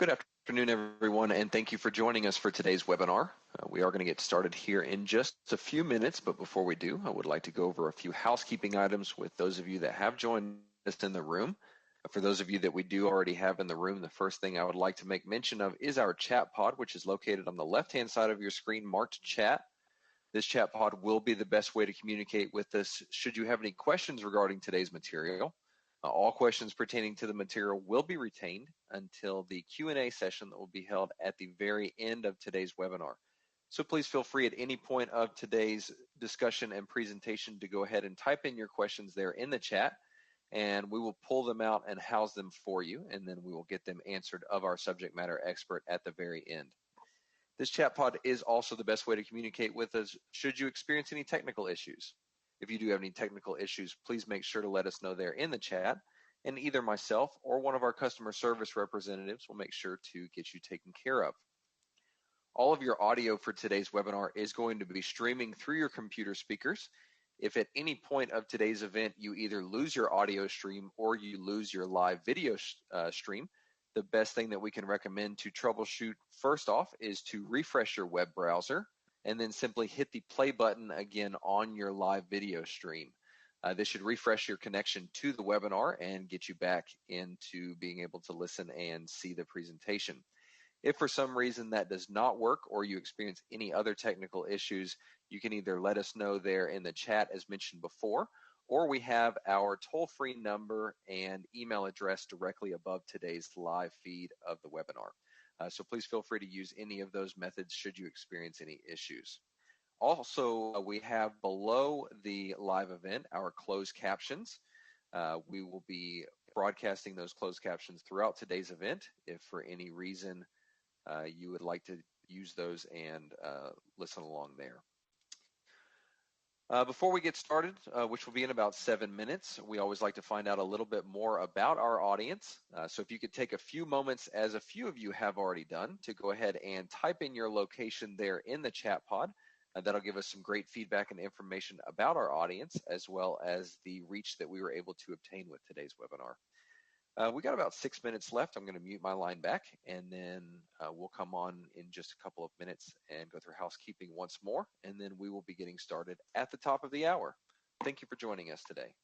Good afternoon, everyone, and thank you for joining us for today's webinar. We are going to get started here in just a few minutes, but before we do, I would like to go over a few housekeeping items with those of you that have joined us in the room. For those of you that we do already have in the room, the first thing I would like to make mention of is our chat pod, which is located on the left-hand side of your screen marked chat. This chat pod will be the best way to communicate with us should you have any questions regarding today's material. All questions pertaining to the material will be retained until the Q&A session that will be held at the very end of today's webinar. So please feel free at any point of today's discussion and presentation to go ahead and type in your questions there in the chat, and we will pull them out and house them for you, and then we will get them answered of our subject matter expert at the very end. This chat pod is also the best way to communicate with us should you experience any technical issues. If you do have any technical issues, please make sure to let us know there in the chat, and either myself or one of our customer service representatives will make sure to get you taken care of. All of your audio for today's webinar is going to be streaming through your computer speakers. If at any point of today's event you either lose your audio stream or you lose your live video stream, the best thing that we can recommend to troubleshoot first off is to refresh your web browser and then simply hit the play button again on your live video stream. This should refresh your connection to the webinar and get you back into being able to listen and see the presentation. If for some reason that does not work or you experience any other technical issues, you can either let us know there in the chat as mentioned before, or we have our toll-free number and email address directly above today's live feed of the webinar. So please feel free to use any of those methods should you experience any issues. Also, we have below the live event our closed captions. We will be broadcasting those closed captions throughout today's event. If for any reason you would like to use those and listen along there. Before we get started, which will be in about 7 minutes, we always like to find out a little bit more about our audience. So if you could take a few moments, as a few of you have already done, to go ahead and type in your location there in the chat pod. That'll give us some great feedback and information about our audience, as well as the reach that we were able to obtain with today's webinar. We got about 6 minutes left. I'm going to mute my line back, and then we'll come on in just a couple of minutes and go through housekeeping once more, and then we will be getting started at the top of the hour. Thank you for joining us today.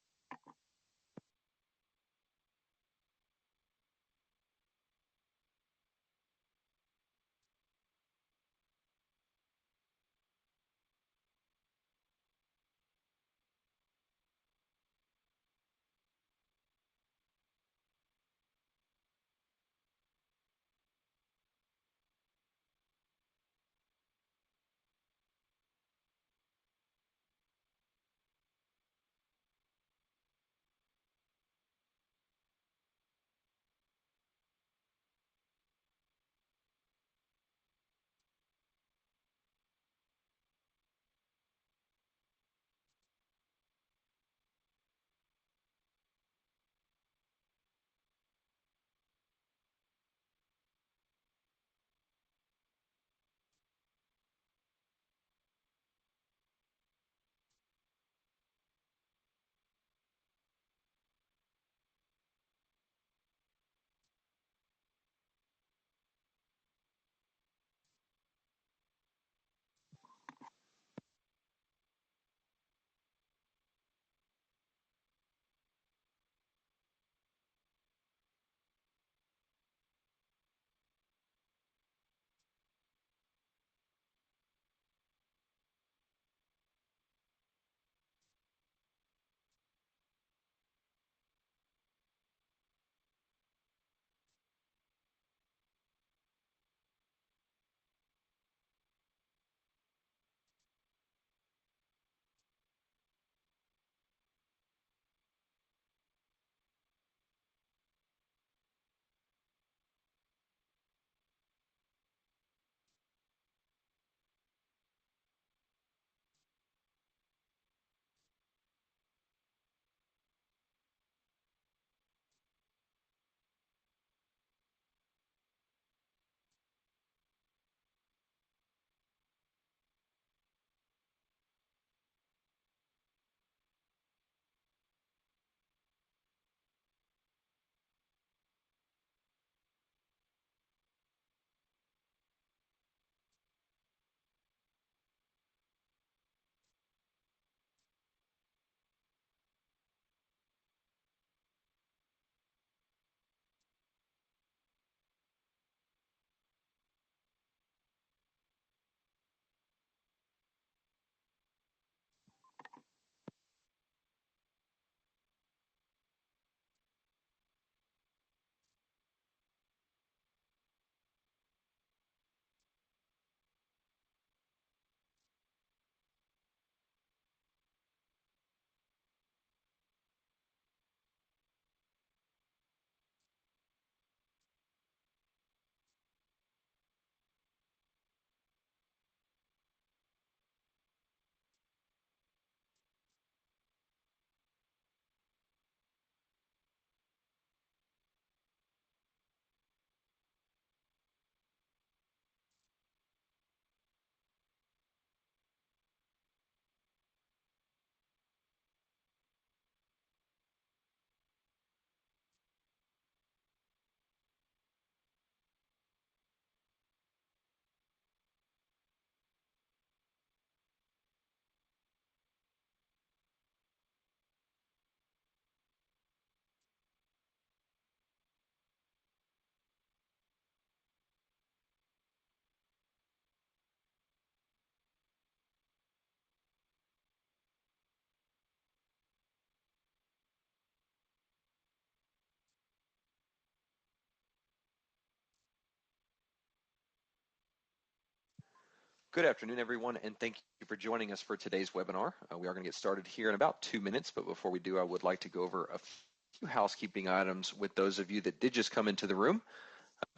Good afternoon, everyone, and thank you for joining us for today's webinar. We are going to get started here in about 2 minutes, but before we do, I would like to go over a few housekeeping items with those of you that did just come into the room.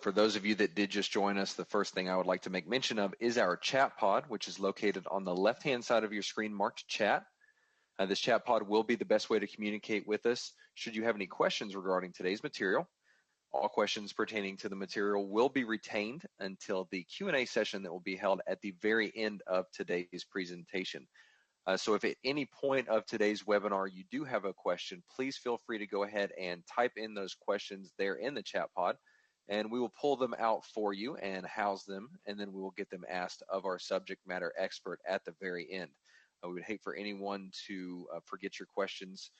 For those of you that did just join us, the first thing I would like to make mention of is our chat pod, which is located on the left-hand side of your screen marked chat. This chat pod will be the best way to communicate with us should you have any questions regarding today's material. All questions pertaining to the material will be retained until the Q&A session that will be held at the very end of today's presentation. So if at any point of today's webinar you do have a question, please feel free to go ahead and type in those questions there in the chat pod, and we will pull them out for you and house them, and then we will get them asked of our subject matter expert at the very end. We would hate for anyone to forget your questions,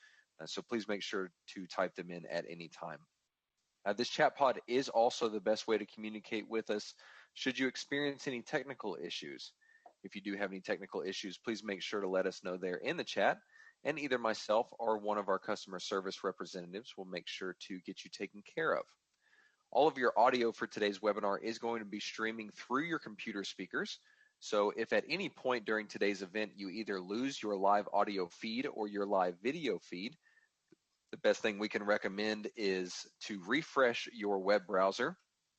so please make sure to type them in at any time. This chat pod is also the best way to communicate with us should you experience any technical issues. If you do have any technical issues, please make sure to let us know there in the chat, and either myself or one of our customer service representatives will make sure to get you taken care of. All of your audio for today's webinar is going to be streaming through your computer speakers. So if at any point during today's event you either lose your live audio feed or your live video feed, the best thing we can recommend is to refresh your web browser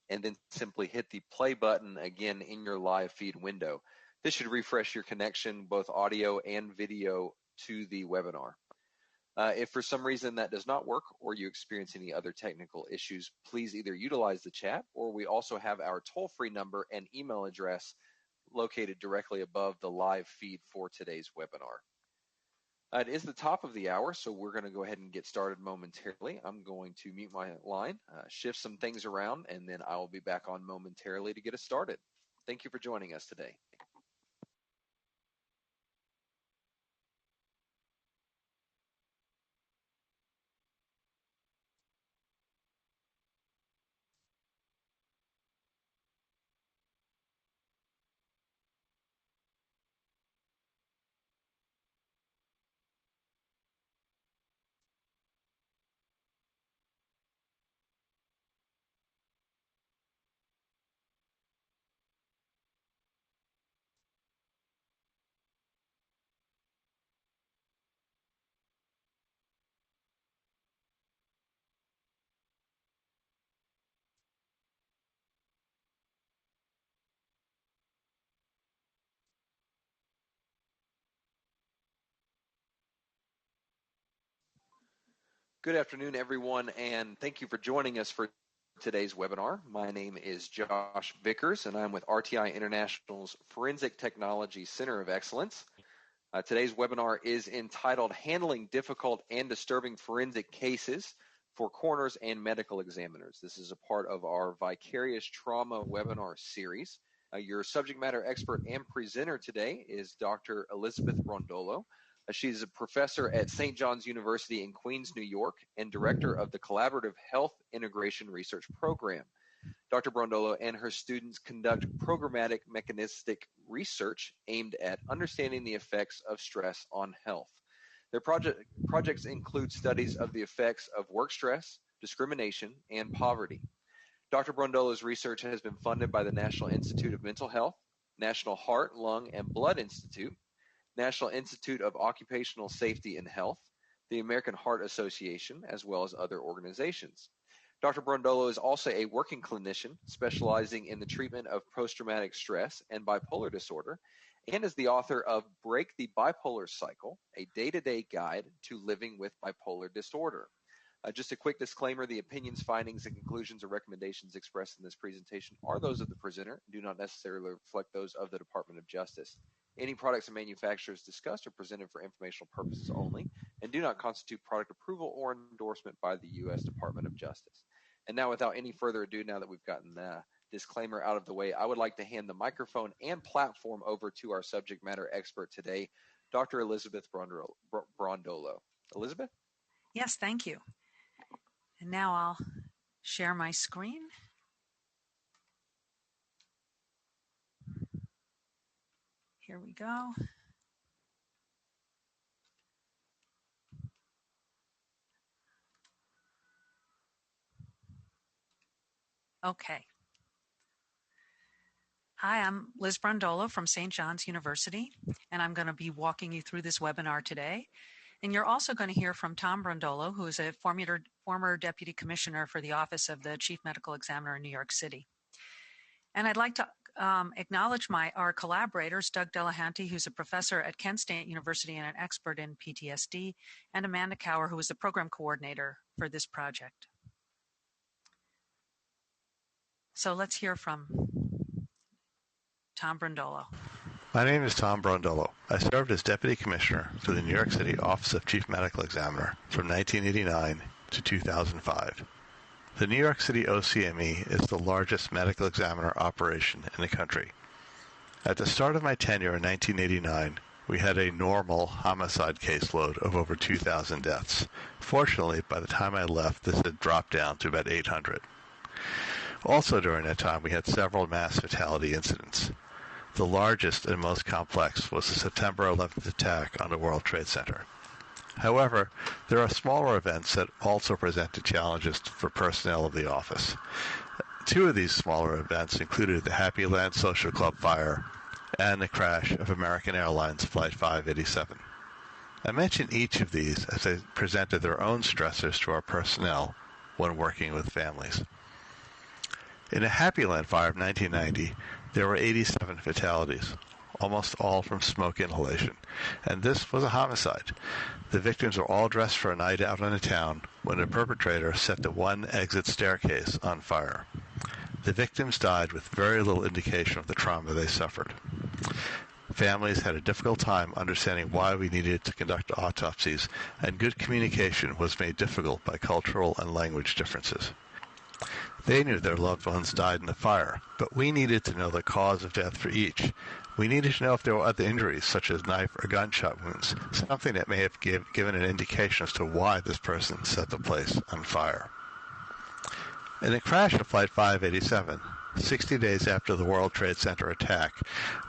and then simply hit the play button again in your live feed window. This should refresh your connection, both audio and video, to the webinar. If for some reason that does not work or you experience any other technical issues, please either utilize the chat, or we also have our toll-free number and email address located directly above the live feed for today's webinar. It is the top of the hour, so we're going to go ahead and get started momentarily. I'm going to mute my line, shift some things around, and then I will be back on momentarily to get us started. Thank you for joining us today. Good afternoon, everyone, and thank you for joining us for today's webinar. My name is Josh Vickers, and I'm with RTI International's Forensic Technology Center of Excellence. Today's webinar is entitled Handling Difficult and Disturbing Forensic Cases for Coroners and Medical Examiners. This is a part of our Vicarious Trauma webinar series. Your subject matter expert and presenter today is Dr. Elizabeth Brondolo. She's a professor at St. John's University in Queens, New York, and director of the Collaborative Health Integration Research Program. Dr. Brondolo and her students conduct programmatic mechanistic research aimed at understanding the effects of stress on health. Their projects include studies of the effects of work stress, discrimination, and poverty. Dr. Brondolo's research has been funded by the National Institute of Mental Health, National Heart, Lung, and Blood Institute, National Institute of Occupational Safety and Health, the American Heart Association, as well as other organizations. Dr. Brondolo is also a working clinician specializing in the treatment of post-traumatic stress and bipolar disorder, and is the author of Break the Bipolar Cycle, a day-to-day guide to living with bipolar disorder. Just a quick disclaimer, the opinions, findings, and conclusions or recommendations expressed in this presentation are those of the presenter and do not necessarily reflect those of the Department of Justice. Any products and manufacturers discussed are presented for informational purposes only and do not constitute product approval or endorsement by the U.S. Department of Justice. And now, without any further ado, now that we've gotten the disclaimer out of the way, I would like to hand the microphone and over to our subject matter expert today, Dr. Elizabeth Brondolo. Elizabeth? Yes, thank you. And now I'll share my screen. Here we go. Okay. Hi, I'm Liz Brondolo from St. John's University, and I'm going to be walking you through this webinar today. And you're also going to hear from Tom Brondolo, who is a former Deputy Commissioner for the Office of the Chief Medical Examiner in New York City. And I'd like to acknowledge our collaborators, Doug Delahanty, who's a professor at Kent State University and an expert in PTSD, and Amanda Cower, who is the program coordinator for this project. So let's hear from Tom Brondolo. My name is Tom Brondolo. I served as Deputy Commissioner for the New York City Office of Chief Medical Examiner from 1989 to 2005. The New York City OCME is the largest medical examiner operation in the country. At the start of my tenure in 1989, we had a normal homicide caseload of over 2,000 deaths. Fortunately, by the time I left, this had dropped down to about 800. Also during that time, we had several mass fatality incidents. The largest and most complex was the September 11th attack on the World Trade Center. However, there are smaller events that also presented challenges for personnel of the office. Two of these smaller events included the Happy Land Social Club fire and the crash of American Airlines Flight 587. I mention each of these as they presented their own stressors to our personnel when working with families. In the Happy Land fire of 1990, there were 87 fatalities, almost all from smoke inhalation, and this was a homicide. The victims were all dressed for a night out in the town when the perpetrator set the one exit staircase on fire. The victims died with very little indication of the trauma they suffered. Families had a difficult time understanding why we needed to conduct autopsies, and good communication was made difficult by cultural and language differences. They knew their loved ones died in the fire, but we needed to know the cause of death for each. We needed to know if there were other injuries, such as knife or gunshot wounds, something that may have given an indication as to why this person set the place on fire. In the crash of Flight 587, 60 days after the World Trade Center attack,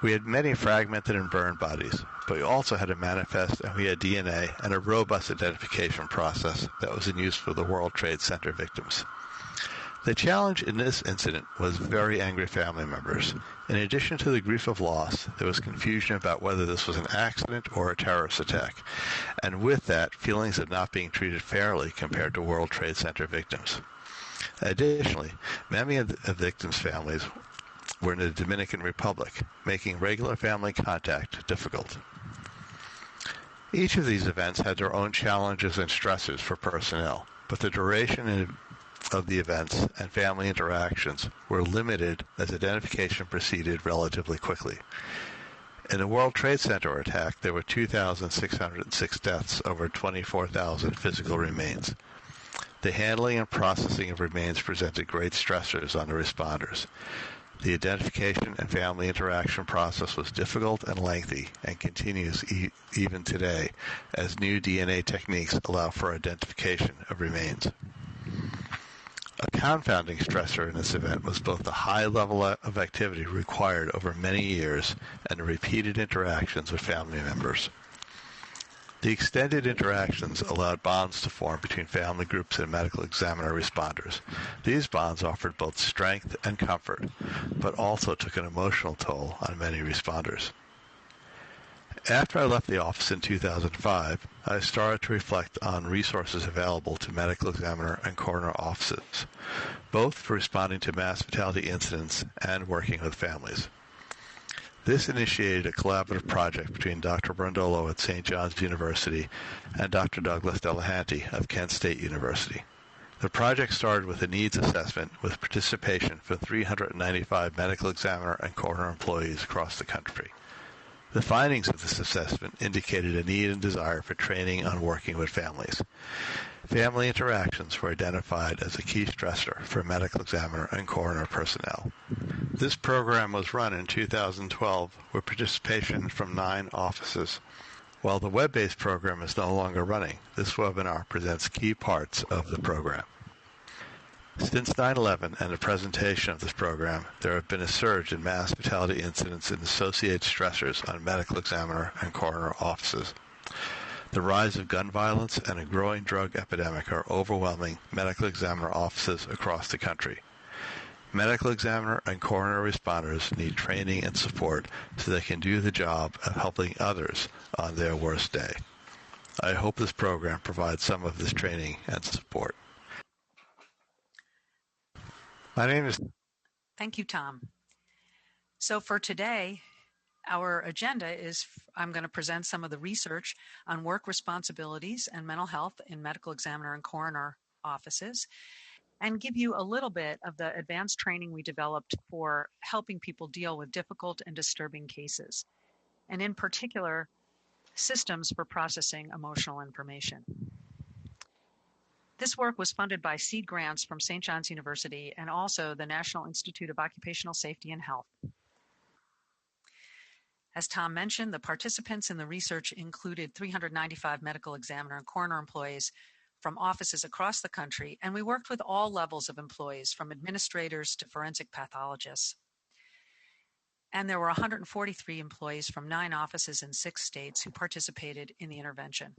we had many fragmented and burned bodies, but we also had a manifest and we had DNA and a robust identification process that was in use for the World Trade Center victims. The challenge in this incident was very angry family members. In addition to the grief of loss, there was confusion about whether this was an accident or a terrorist attack, and with that, feelings of not being treated fairly compared to World Trade Center victims. Additionally, many of the victims' families were in the Dominican Republic, making regular family contact difficult. Each of these events had their own challenges and stressors for personnel, but the duration of the events and family interactions were limited as identification proceeded relatively quickly. In the World Trade Center attack, there were 2,606 deaths over 24,000 physical remains. The handling and processing of remains presented great stressors on the responders. The identification and family interaction process was difficult and lengthy and continues even today as new DNA techniques allow for identification of remains. A confounding stressor in this event was both the high level of activity required over many years and the repeated interactions with family members. The extended interactions allowed bonds to form between family groups and medical examiner responders. These bonds offered both strength and comfort, but also took an emotional toll on many responders. After I left the office in 2005, I started to reflect on resources available to medical examiner and coroner offices, both for responding to mass fatality incidents and working with families. This initiated a collaborative project between Dr. Brondolo at St. John's University and Dr. Douglas Delahanty of Kent State University. The project started with a needs assessment with participation for 395 medical examiner and coroner employees across the country. The findings of this assessment indicated a need and desire for training on working with families. Family interactions were identified as a key stressor for medical examiner and coroner personnel. This program was run in 2012 with participation from 9 offices. While the web-based program is no longer running, this webinar presents key parts of the program. Since 9/11 and the presentation of this program, there have been a surge in mass fatality incidents and associated stressors on medical examiner and coroner offices. The rise of gun violence and a growing drug epidemic are overwhelming medical examiner offices across the country. Medical examiner and coroner responders need training and support so they can do the job of helping others on their worst day. I hope this program provides some of this training and support. My name is... Thank you, Tom. So for today, our agenda is I'm going to present some of the research on work responsibilities and mental health in medical examiner and coroner offices, and give you a little bit of the advanced training we developed for helping people deal with difficult and disturbing cases, and in particular, systems for processing emotional information. This work was funded by seed grants from St. John's University and also the National Institute of Occupational Safety and Health. As Tom mentioned, the participants in the research included 395 medical examiner and coroner employees from offices across the country, and we worked with all levels of employees, from administrators to forensic pathologists. And there were 143 employees from 9 offices in 6 states who participated in the intervention.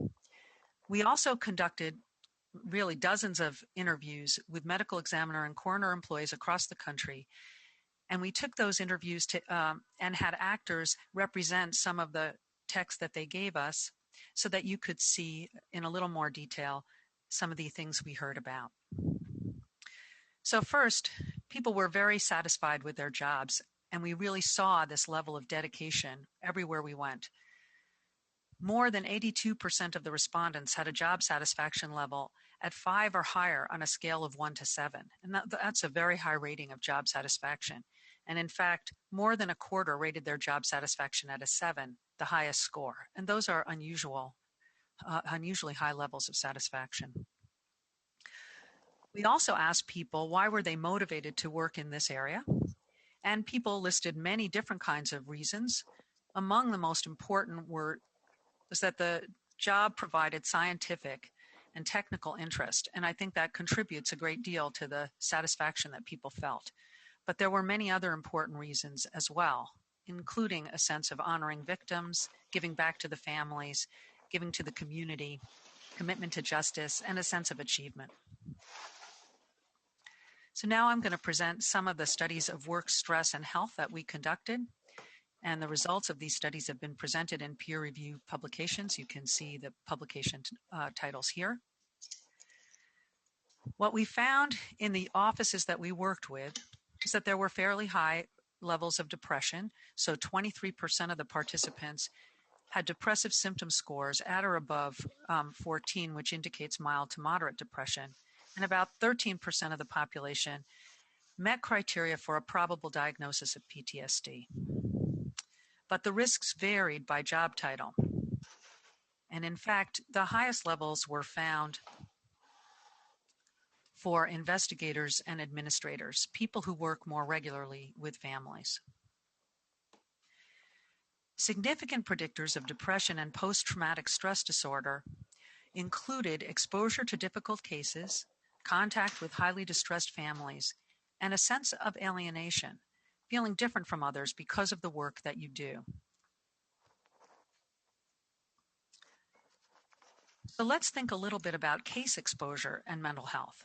We also conducted really dozens of interviews with medical examiner and coroner employees across the country, and we took those interviews and had actors represent some of the text that they gave us so that you could see in a little more detail some of the things we heard about. So first, people were very satisfied with their jobs, and we really saw this level of dedication everywhere we went. More than 82% of the respondents had a job satisfaction level at 5 or higher on a scale of 1 to 7. And that's a very high rating of job satisfaction. And in fact, more than a quarter rated their job satisfaction at a 7, the highest score. And those are unusually high levels of satisfaction. We also asked people why were they motivated to work in this area. And people listed many different kinds of reasons. Among the most important was that the job provided scientific and technical interest, and I think that contributes a great deal to the satisfaction that people felt. But there were many other important reasons as well, including a sense of honoring victims, giving back to the families, giving to the community, commitment to justice, and a sense of achievement. So now I'm going to present some of the studies of work stress and health that we conducted. And the results of these studies have been presented in peer-reviewed publications. You can see the publication titles here. What we found in the offices that we worked with is that there were fairly high levels of depression. So 23% of the participants had depressive symptom scores at or above 14, which indicates mild to moderate depression. And about 13% of the population met criteria for a probable diagnosis of PTSD. But the risks varied by job title. And in fact, the highest levels were found for investigators and administrators, people who work more regularly with families. Significant predictors of depression and post-traumatic stress disorder included exposure to difficult cases, contact with highly distressed families, and a sense of alienation, feeling different from others because of the work that you do. So let's think a little bit about case exposure and mental health.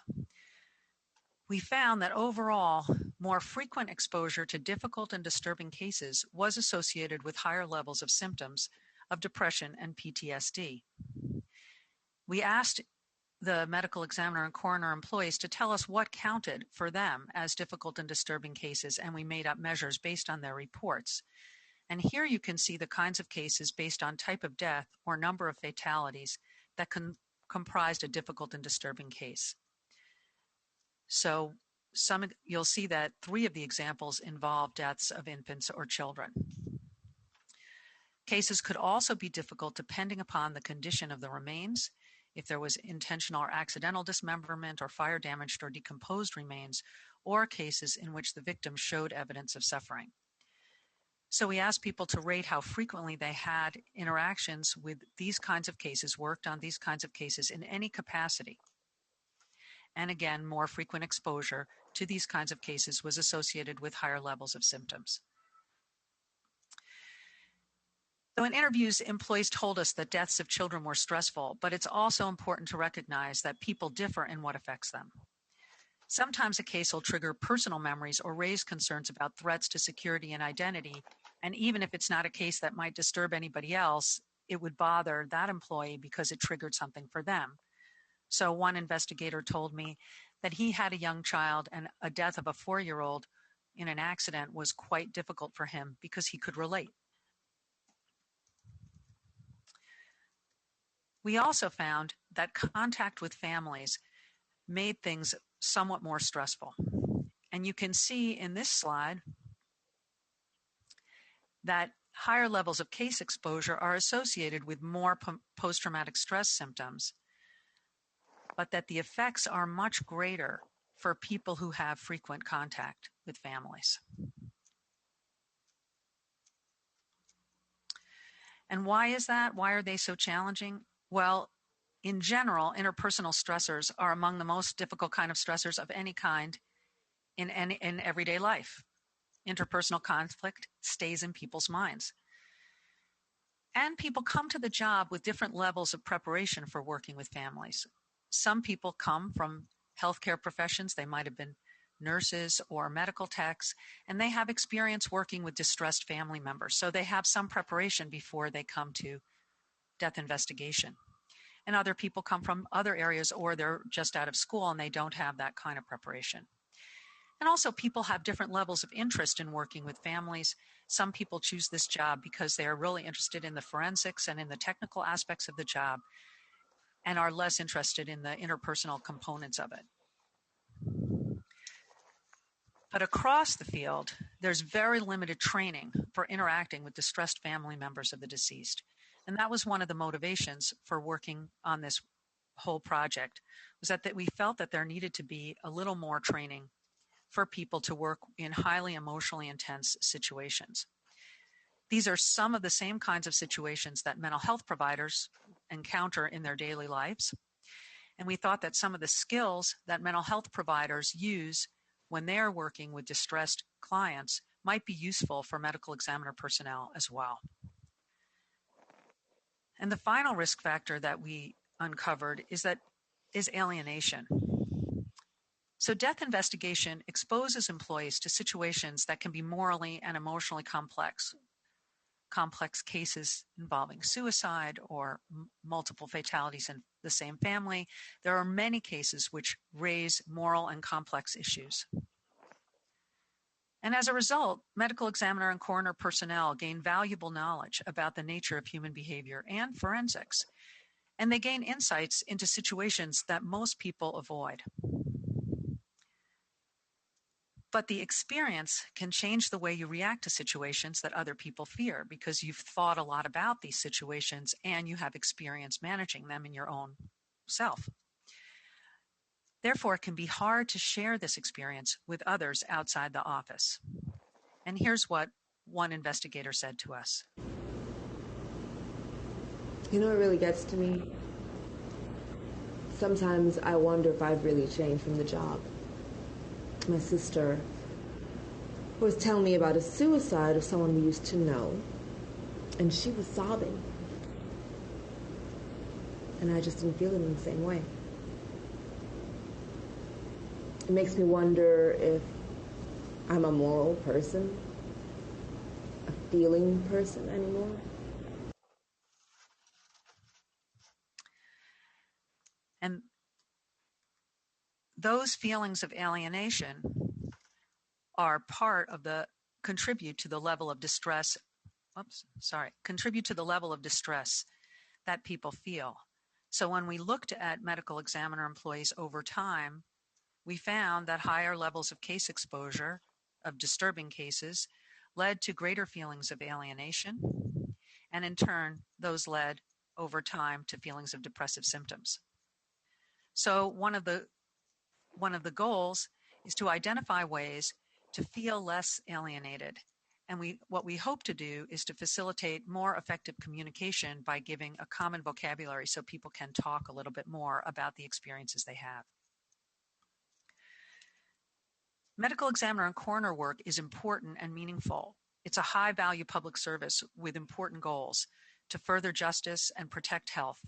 We found that overall, more frequent exposure to difficult and disturbing cases was associated with higher levels of symptoms of depression and PTSD. We asked the medical examiner and coroner employees to tell us what counted for them as difficult and disturbing cases, and we made up measures based on their reports. And here you can see the kinds of cases based on type of death or number of fatalities that comprised a difficult and disturbing case. So you'll see that 3 of the examples involve deaths of infants or children. Cases could also be difficult depending upon the condition of the remains, if there was intentional or accidental dismemberment or fire damaged or decomposed remains, or cases in which the victim showed evidence of suffering. So we asked people to rate how frequently they had interactions with these kinds of cases, worked on these kinds of cases in any capacity. And again, more frequent exposure to these kinds of cases was associated with higher levels of symptoms. So in interviews, employees told us that deaths of children were stressful, but it's also important to recognize that people differ in what affects them. Sometimes a case will trigger personal memories or raise concerns about threats to security and identity. And even if it's not a case that might disturb anybody else, it would bother that employee because it triggered something for them. So one investigator told me that he had a young child, and a death of a 4-year-old in an accident was quite difficult for him because he could relate. We also found that contact with families made things somewhat more stressful. And you can see in this slide that higher levels of case exposure are associated with more post-traumatic stress symptoms, but that the effects are much greater for people who have frequent contact with families. And why is that? Why are they so challenging? Well, in general, interpersonal stressors are among the most difficult kind of stressors of any kind in everyday life. Interpersonal conflict stays in people's minds. And people come to the job with different levels of preparation for working with families. Some people come from healthcare professions. They might have been nurses or medical techs, and they have experience working with distressed family members. So they have some preparation before they come to death investigation. And other people come from other areas, or they're just out of school and they don't have that kind of preparation. And also, people have different levels of interest in working with families. Some people choose this job because they are really interested in the forensics and in the technical aspects of the job and are less interested in the interpersonal components of it. But across the field, there's very limited training for interacting with distressed family members of the deceased. And that was one of the motivations for working on this whole project, was that we felt that there needed to be a little more training for people to work in highly emotionally intense situations. These are some of the same kinds of situations that mental health providers encounter in their daily lives. And we thought that some of the skills that mental health providers use when they're working with distressed clients might be useful for medical examiner personnel as well. And the final risk factor that we uncovered is alienation. So death investigation exposes employees to situations that can be morally and emotionally complex cases involving suicide or multiple fatalities in the same family. There are many cases which raise moral and complex issues. And as a result, medical examiner and coroner personnel gain valuable knowledge about the nature of human behavior and forensics, and they gain insights into situations that most people avoid. But the experience can change the way you react to situations that other people fear, because you've thought a lot about these situations and you have experience managing them in your own self. Therefore, it can be hard to share this experience with others outside the office. And here's what one investigator said to us. You know what really gets to me? Sometimes I wonder if I've really changed from the job. My sister was telling me about a suicide of someone we used to know, and she was sobbing. And I just didn't feel it in the same way. It makes me wonder if I'm a moral person, a feeling person anymore. And those feelings of alienation are contribute to the level of distress that people feel. So when we looked at medical examiner employees over time, we found that higher levels of case exposure of disturbing cases led to greater feelings of alienation, and in turn, those led over time to feelings of depressive symptoms. So one of the goals is to identify ways to feel less alienated. And what we hope to do is to facilitate more effective communication by giving a common vocabulary so people can talk a little bit more about the experiences they have. Medical examiner and coroner work is important and meaningful. It's a high-value public service with important goals to further justice and protect health.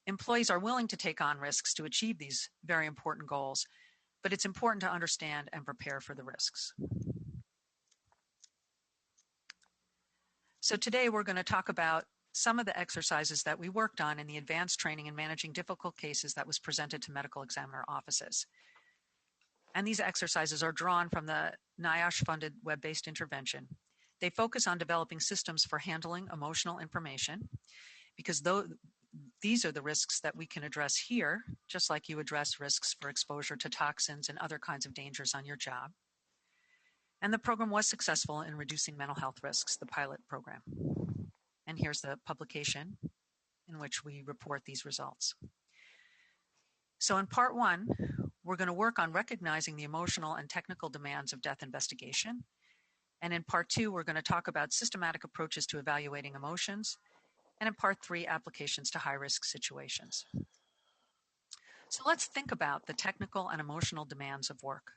Employees are willing to take on risks to achieve these very important goals, but it's important to understand and prepare for the risks. So today we're going to talk about some of the exercises that we worked on in the advanced training in managing difficult cases that was presented to medical examiner offices. And these exercises are drawn from the NIOSH-funded web-based intervention. They focus on developing systems for handling emotional information, because these are the risks that we can address here, just like you address risks for exposure to toxins and other kinds of dangers on your job. And the program was successful in reducing mental health risks, the pilot program. And here's the publication in which we report these results. So in part one, we're going to work on recognizing the emotional and technical demands of death investigation. And in part two, we're going to talk about systematic approaches to evaluating emotions. And in part three, applications to high-risk situations. So let's think about the technical and emotional demands of work.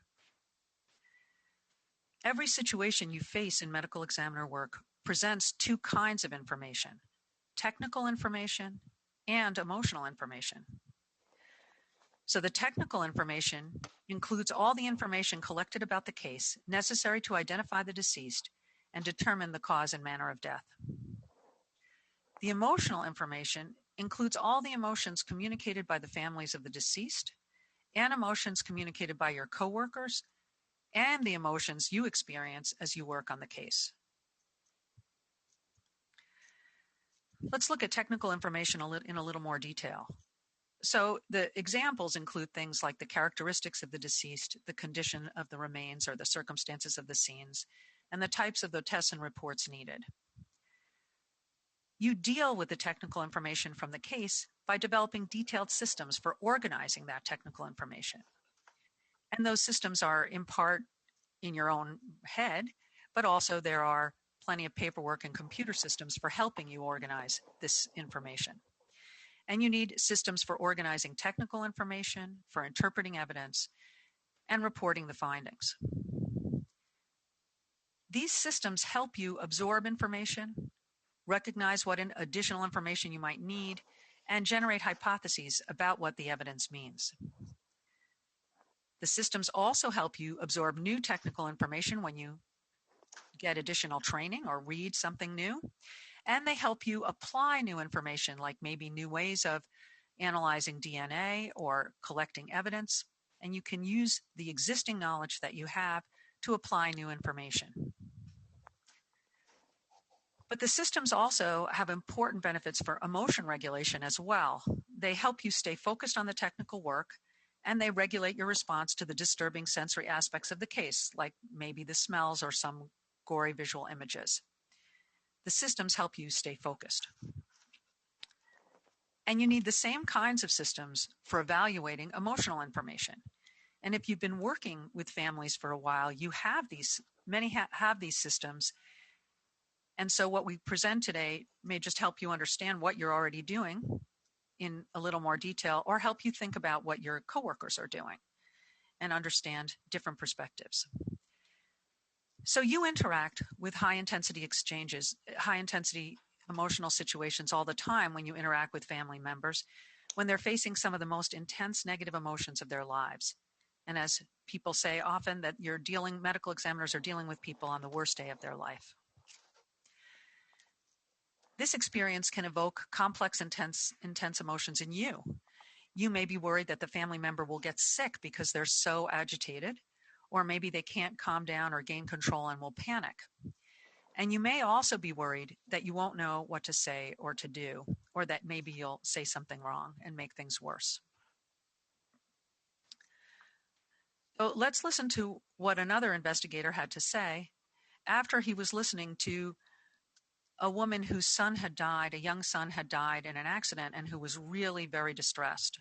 Every situation you face in medical examiner work presents two kinds of information: technical information and emotional information. So the technical information includes all the information collected about the case necessary to identify the deceased and determine the cause and manner of death. The emotional information includes all the emotions communicated by the families of the deceased and emotions communicated by your coworkers and the emotions you experience as you work on the case. Let's look at technical information in a little more detail. So the examples include things like the characteristics of the deceased, the condition of the remains or the circumstances of the scenes, and the types of the tests and reports needed. You deal with the technical information from the case by developing detailed systems for organizing that technical information. And those systems are in part in your own head, but also there are plenty of paperwork and computer systems for helping you organize this information. And you need systems for organizing technical information, for interpreting evidence, and reporting the findings. These systems help you absorb information, recognize what additional information you might need, and generate hypotheses about what the evidence means. The systems also help you absorb new technical information when you get additional training or read something new. And they help you apply new information, like maybe new ways of analyzing DNA or collecting evidence. And you can use the existing knowledge that you have to apply new information. But the systems also have important benefits for emotion regulation as well. They help you stay focused on the technical work, and they regulate your response to the disturbing sensory aspects of the case, like maybe the smells or some gory visual images. The systems help you stay focused. And you need the same kinds of systems for evaluating emotional information. And if you've been working with families for a while, you have many have these systems. And so what we present today may just help you understand what you're already doing in a little more detail, or help you think about what your coworkers are doing and understand different perspectives. So you interact with high-intensity emotional situations all the time when you interact with family members, when they're facing some of the most intense negative emotions of their lives. And as people say often, that medical examiners are dealing with people on the worst day of their life. This experience can evoke complex, intense emotions in you. You may be worried that the family member will get sick because they're so agitated, or maybe they can't calm down or gain control and will panic. And you may also be worried that you won't know what to say or to do, or that maybe you'll say something wrong and make things worse. So let's listen to what another investigator had to say after he was listening to a woman whose son had died, a young son had died in an accident, and who was really very distressed.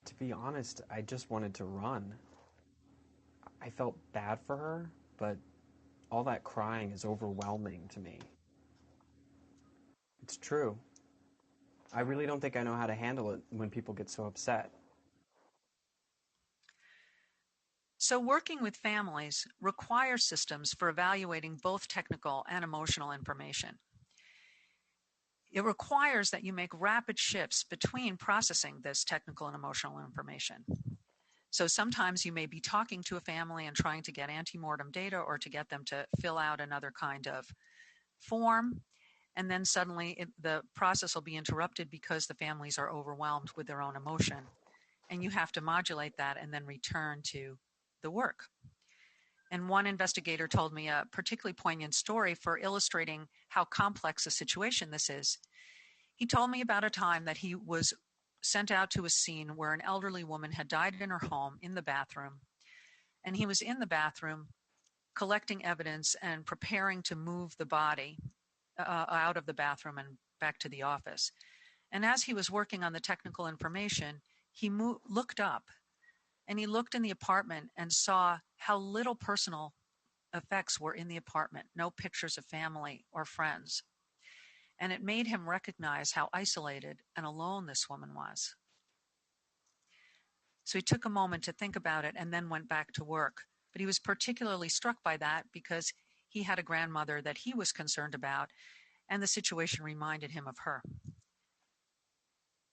To be honest, I just wanted to run. I felt bad for her, but all that crying is overwhelming to me. It's true. I really don't think I know how to handle it when people get so upset. So working with families requires systems for evaluating both technical and emotional information. It requires that you make rapid shifts between processing this technical and emotional information. So sometimes you may be talking to a family and trying to get antemortem data or to get them to fill out another kind of form. And then suddenly the process will be interrupted because the families are overwhelmed with their own emotion. And you have to modulate that and then return to the work. And one investigator told me a particularly poignant story for illustrating how complex a situation this is. He told me about a time that he was sent out to a scene where an elderly woman had died in her home in the bathroom. And he was in the bathroom collecting evidence and preparing to move the body out of the bathroom and back to the office. And as he was working on the technical information, he looked up and he looked in the apartment and saw how little personal effects were in the apartment, no pictures of family or friends. And it made him recognize how isolated and alone this woman was. So he took a moment to think about it and then went back to work. But he was particularly struck by that because he had a grandmother that he was concerned about, and the situation reminded him of her.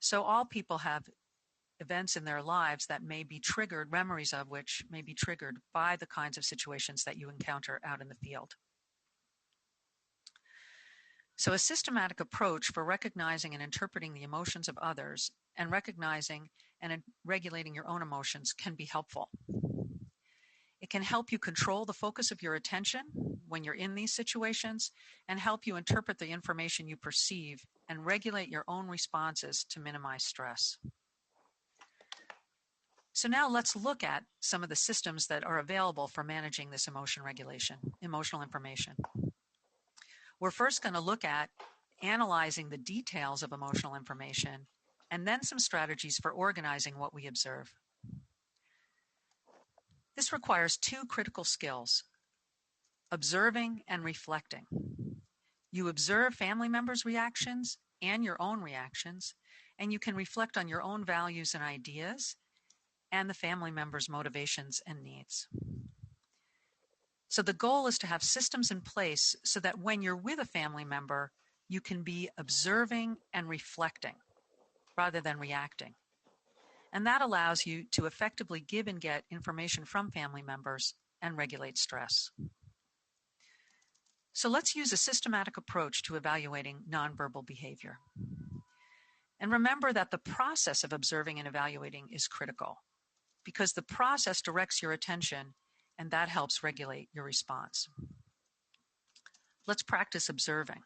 So all people have events in their lives that may be triggered, memories of which may be triggered by the kinds of situations that you encounter out in the field. So a systematic approach for recognizing and interpreting the emotions of others and recognizing and regulating your own emotions can be helpful. It can help you control the focus of your attention when you're in these situations and help you interpret the information you perceive and regulate your own responses to minimize stress. So now let's look at some of the systems that are available for managing this emotional information. We're first going to look at analyzing the details of emotional information and then some strategies for organizing what we observe. This requires two critical skills: observing and reflecting. You observe family members' reactions and your own reactions, and you can reflect on your own values and ideas and the family members' motivations and needs. So the goal is to have systems in place so that when you're with a family member, you can be observing and reflecting rather than reacting. And that allows you to effectively give and get information from family members and regulate stress. So let's use a systematic approach to evaluating nonverbal behavior. And remember that the process of observing and evaluating is critical because the process directs your attention and that helps regulate your response. Let's practice observing.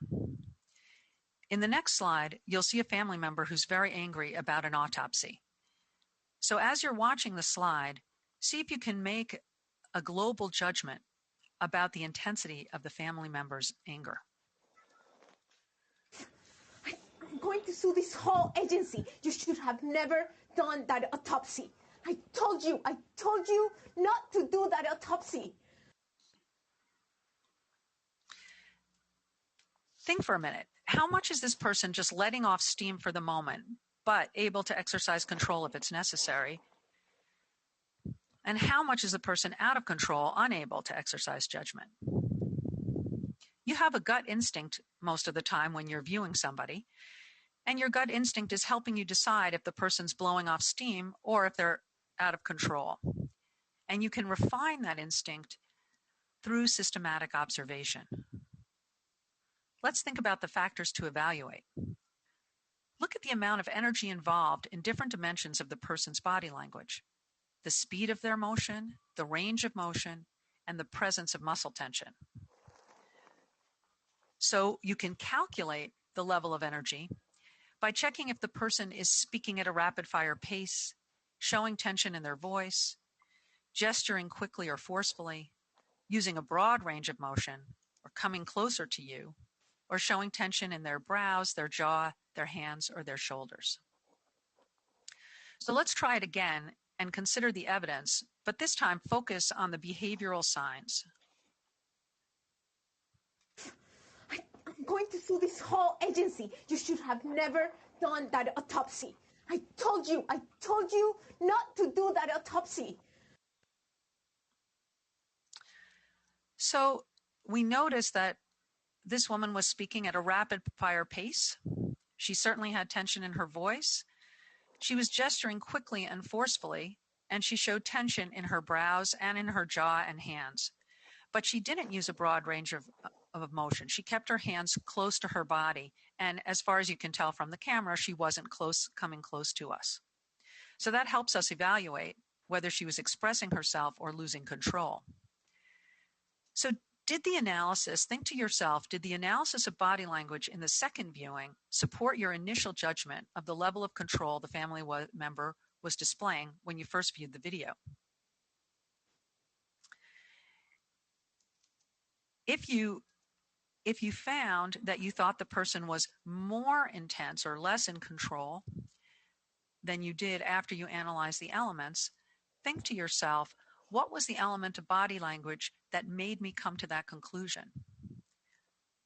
In the next slide, you'll see a family member who's very angry about an autopsy. So as you're watching the slide, see if you can make a global judgment about the intensity of the family member's anger. I'm going to sue this whole agency. You should have never done that autopsy. I told you not to do that autopsy. Think for a minute. How much is this person just letting off steam for the moment, but able to exercise control if it's necessary? And how much is the person out of control, unable to exercise judgment? You have a gut instinct most of the time when you're viewing somebody, and your gut instinct is helping you decide if the person's blowing off steam or if they're out of control. And you can refine that instinct through systematic observation. Let's think about the factors to evaluate. Look at the amount of energy involved in different dimensions of the person's body language, the speed of their motion, the range of motion, and the presence of muscle tension. So you can calculate the level of energy by checking if the person is speaking at a rapid-fire pace, showing tension in their voice, gesturing quickly or forcefully, using a broad range of motion, or coming closer to you, or showing tension in their brows, their jaw, their hands, or their shoulders. So let's try it again and consider the evidence, but this time focus on the behavioral signs. I'm going to sue this whole agency. You should have never done that autopsy. I told you not to do that autopsy. So we noticed that this woman was speaking at a rapid-fire pace. She certainly had tension in her voice. She was gesturing quickly and forcefully, and she showed tension in her brows and in her jaw and hands. But she didn't use a broad range of emotion. She kept her hands close to her body, and as far as you can tell from the camera, she wasn't coming close to us. So that helps us evaluate whether she was expressing herself or losing control. So think to yourself, did the analysis of body language in the second viewing support your initial judgment of the level of control the family member was displaying when you first viewed the video? If you found that you thought the person was more intense or less in control than you did after you analyzed the elements, think to yourself, what was the element of body language that made me come to that conclusion?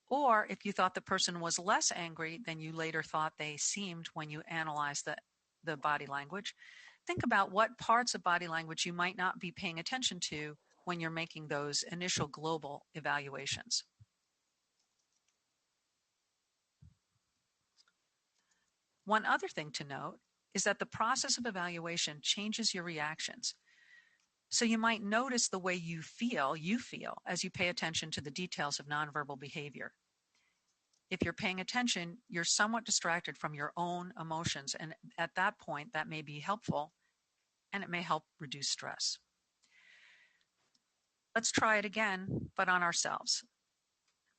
Or if you thought the person was less angry than you later thought they seemed when you analyzed the body language, think about what parts of body language you might not be paying attention to when you're making those initial global evaluations. One other thing to note is that the process of evaluation changes your reactions. So you might notice the way you feel as you pay attention to the details of nonverbal behavior. If you're paying attention, you're somewhat distracted from your own emotions, and at that point, that may be helpful, and it may help reduce stress. Let's try it again, but on ourselves.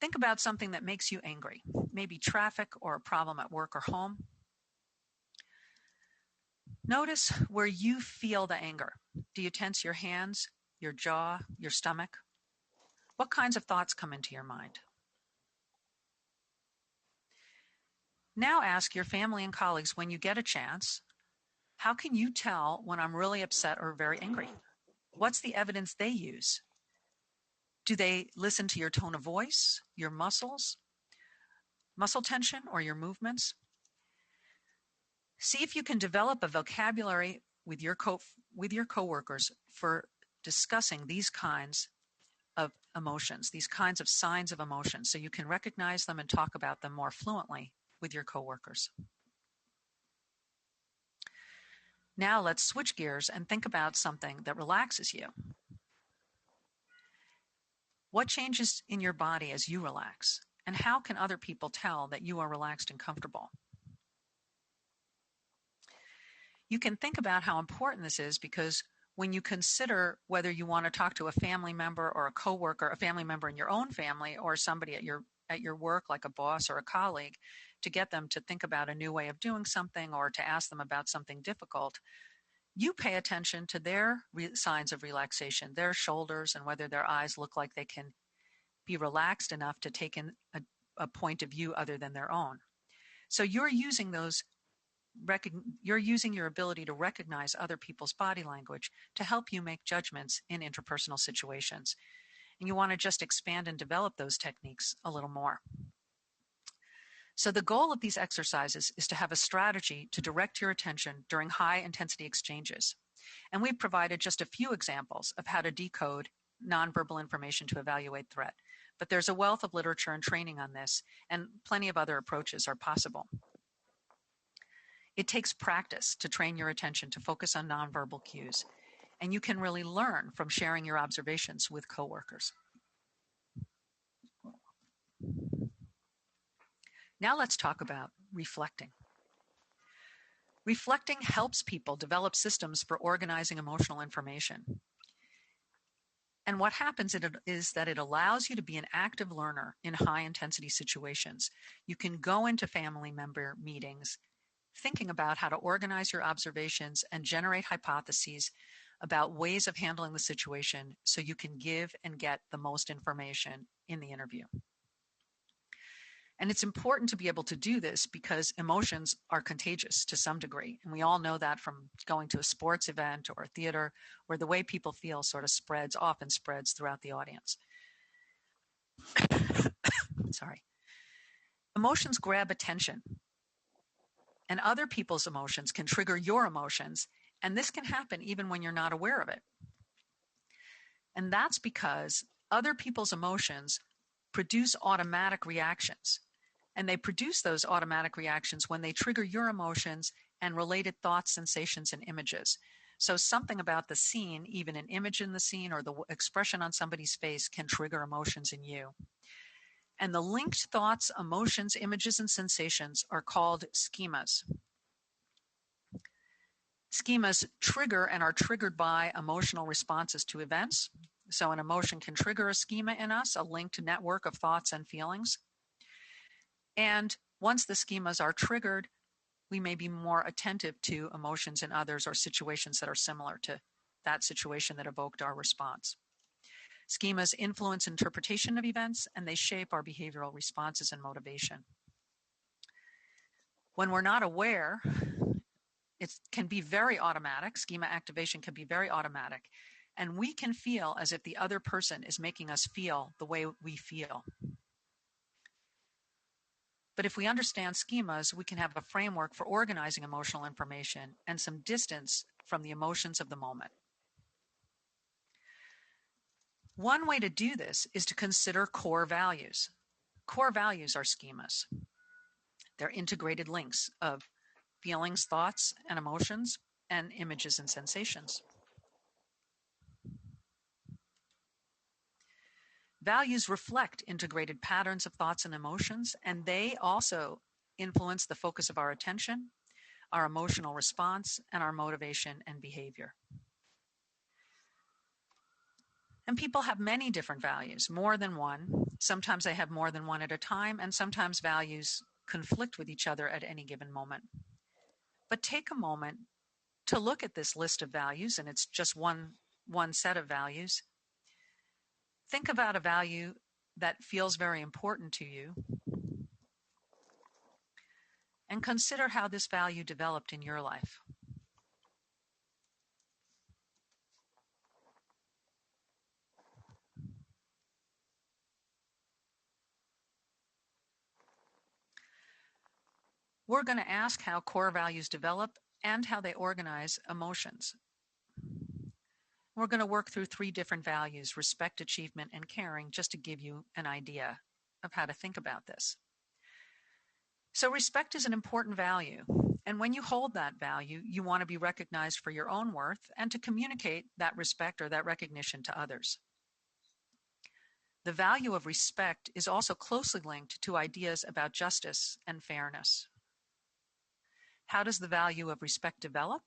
Think about something that makes you angry, maybe traffic or a problem at work or home. Notice where you feel the anger. Do you tense your hands, your jaw, your stomach? What kinds of thoughts come into your mind? Now ask your family and colleagues when you get a chance, how can you tell when I'm really upset or very angry? What's the evidence they use? Do they listen to your tone of voice, your muscle tension, or your movements? See if you can develop a vocabulary with your coworkers for discussing these kinds of emotions, these kinds of signs of emotion, so you can recognize them and talk about them more fluently with your coworkers. Now let's switch gears and think about something that relaxes you. What changes in your body as you relax? And how can other people tell that you are relaxed and comfortable? You can think about how important this is because when you consider whether you want to talk to a family member or a coworker, a family member in your own family, or somebody at your work like a boss or a colleague, to get them to think about a new way of doing something or to ask them about something difficult, you pay attention to their signs of relaxation, their shoulders, and whether their eyes look like they can be relaxed enough to take in a point of view other than their own. So you're using your ability to recognize other people's body language to help you make judgments in interpersonal situations. And you want to just expand and develop those techniques a little more. So the goal of these exercises is to have a strategy to direct your attention during high-intensity exchanges. And we've provided just a few examples of how to decode nonverbal information to evaluate threat. But there's a wealth of literature and training on this, and plenty of other approaches are possible. It takes practice to train your attention to focus on nonverbal cues, and you can really learn from sharing your observations with coworkers. Now let's talk about reflecting. Reflecting helps people develop systems for organizing emotional information. And what happens is that it allows you to be an active learner in high-intensity situations. You can go into family member meetings thinking about how to organize your observations and generate hypotheses about ways of handling the situation so you can give and get the most information in the interview. And it's important to be able to do this because emotions are contagious to some degree. And we all know that from going to a sports event or a theater where the way people feel sort of often spreads throughout the audience. Sorry. Emotions grab attention. And other people's emotions can trigger your emotions. And this can happen even when you're not aware of it. And that's because other people's emotions produce automatic reactions. And they produce those automatic reactions when they trigger your emotions and related thoughts, sensations, and images. So something about the scene, even an image in the scene or the expression on somebody's face, can trigger emotions in you. And the linked thoughts, emotions, images, and sensations are called schemas. Schemas trigger and are triggered by emotional responses to events. So an emotion can trigger a schema in us, a linked network of thoughts and feelings. And once the schemas are triggered, we may be more attentive to emotions in others or situations that are similar to that situation that evoked our response. Schemas influence interpretation of events, and they shape our behavioral responses and motivation. When we're not aware, it can be very automatic. Schema activation can be very automatic, and we can feel as if the other person is making us feel the way we feel. But if we understand schemas, we can have a framework for organizing emotional information and some distance from the emotions of the moment. One way to do this is to consider core values. Core values are schemas. They're integrated links of feelings, thoughts, and emotions, and images and sensations. Values reflect integrated patterns of thoughts and emotions, and they also influence the focus of our attention, our emotional response, and our motivation and behavior. And people have many different values, more than one. Sometimes they have more than one at a time, and sometimes values conflict with each other at any given moment. But take a moment to look at this list of values, and it's just one set of values. Think about a value that feels very important to you, and consider how this value developed in your life. We're going to ask how core values develop and how they organize emotions. We're going to work through 3 different values: respect, achievement, and caring, just to give you an idea of how to think about this. So respect is an important value, and when you hold that value, you want to be recognized for your own worth and to communicate that respect or that recognition to others. The value of respect is also closely linked to ideas about justice and fairness. How does the value of respect develop?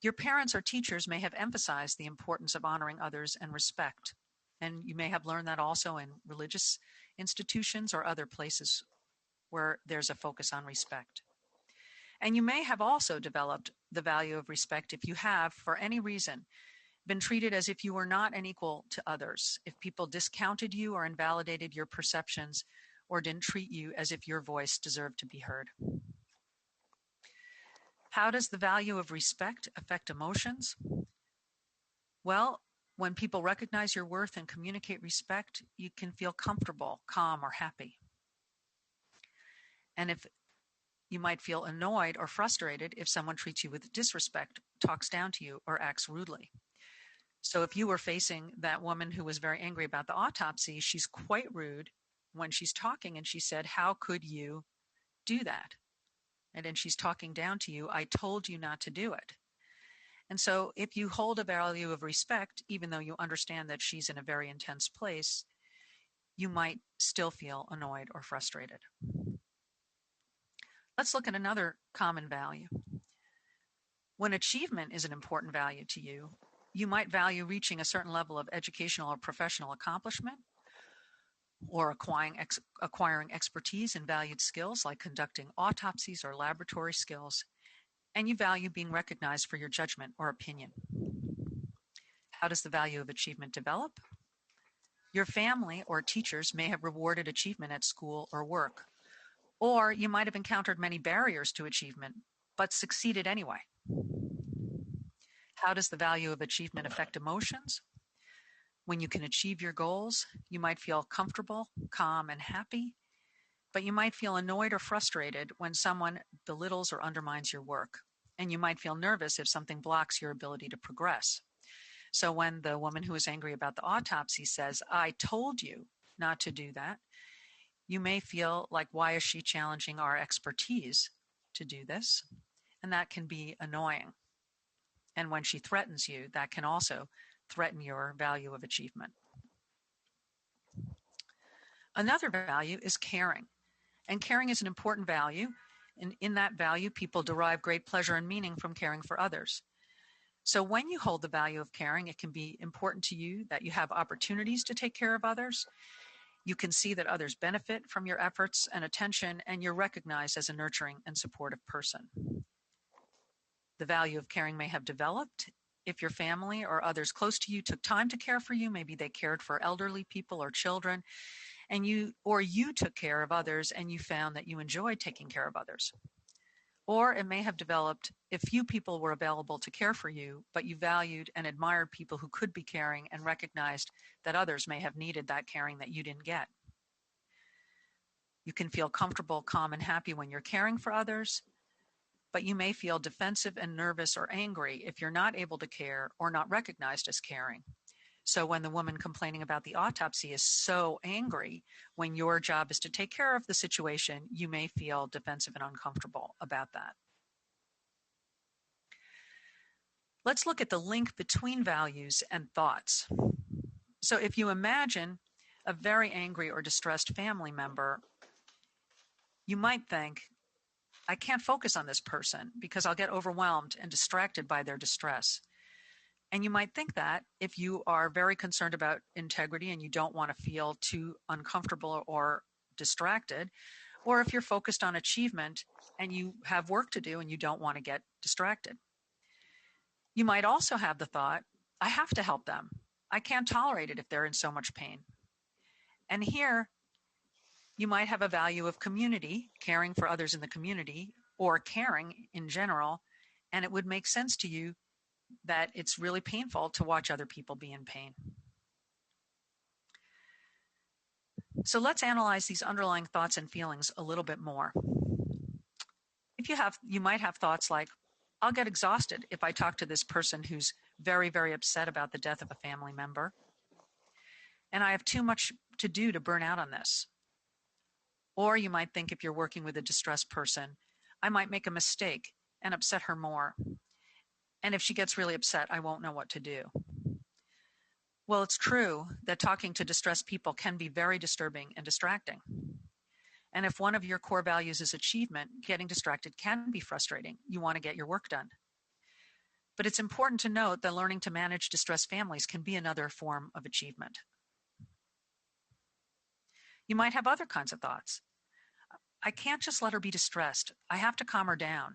Your parents or teachers may have emphasized the importance of honoring others and respect, and you may have learned that also in religious institutions or other places where there's a focus on respect. And you may have also developed the value of respect if you have, for any reason, been treated as if you were not an equal to others, if people discounted you or invalidated your perceptions or didn't treat you as if your voice deserved to be heard. How does the value of respect affect emotions? Well, when people recognize your worth and communicate respect, you can feel comfortable, calm, or happy. And if you might feel annoyed or frustrated if someone treats you with disrespect, talks down to you, or acts rudely. So if you were facing that woman who was very angry about the autopsy, she's quite rude when she's talking, and she said, "How could you do that?" And then she's talking down to you, "I told you not to do it." And so if you hold a value of respect, even though you understand that she's in a very intense place, you might still feel annoyed or frustrated. Let's look at another common value. When achievement is an important value to you, you might value reaching a certain level of educational or professional accomplishment, or acquiring expertise in valued skills like conducting autopsies or laboratory skills, and you value being recognized for your judgment or opinion. How does the value of achievement develop? Your family or teachers may have rewarded achievement at school or work, or you might have encountered many barriers to achievement, but succeeded anyway. How does the value of achievement affect emotions? When you can achieve your goals, you might feel comfortable, calm, and happy, but you might feel annoyed or frustrated when someone belittles or undermines your work, and you might feel nervous if something blocks your ability to progress. So when the woman who is angry about the autopsy says, "I told you not to do that," you may feel like, why is she challenging our expertise to do this? And that can be annoying. And when she threatens you, that can also threaten your value of achievement. Another value is caring. And caring is an important value. And in that value, people derive great pleasure and meaning from caring for others. So when you hold the value of caring, it can be important to you that you have opportunities to take care of others. You can see that others benefit from your efforts and attention, and you're recognized as a nurturing and supportive person. The value of caring may have developed if your family or others close to you took time to care for you. Maybe they cared for elderly people or children, and you took care of others and you found that you enjoyed taking care of others. Or it may have developed if few people were available to care for you, but you valued and admired people who could be caring and recognized that others may have needed that caring that you didn't get. You can feel comfortable, calm, and happy when you're caring for others, but you may feel defensive and nervous or angry if you're not able to care or not recognized as caring. So when the woman complaining about the autopsy is so angry, when your job is to take care of the situation, you may feel defensive and uncomfortable about that. Let's look at the link between values and thoughts. So if you imagine a very angry or distressed family member, you might think, I can't focus on this person because I'll get overwhelmed and distracted by their distress. And you might think that if you are very concerned about integrity and you don't want to feel too uncomfortable or distracted, or if you're focused on achievement and you have work to do and you don't want to get distracted. You might also have the thought, I have to help them. I can't tolerate it if they're in so much pain. And here, you might have a value of community, caring for others in the community, or caring in general, and it would make sense to you that it's really painful to watch other people be in pain. So let's analyze these underlying thoughts and feelings a little bit more. You might have thoughts like, I'll get exhausted if I talk to this person who's very, very upset about the death of a family member. And I have too much to do to burn out on this. Or you might think if you're working with a distressed person, I might make a mistake and upset her more. And if she gets really upset, I won't know what to do. Well, it's true that talking to distressed people can be very disturbing and distracting. And if one of your core values is achievement, getting distracted can be frustrating. You want to get your work done. But it's important to note that learning to manage distressed families can be another form of achievement. You might have other kinds of thoughts. I can't just let her be distressed. I have to calm her down.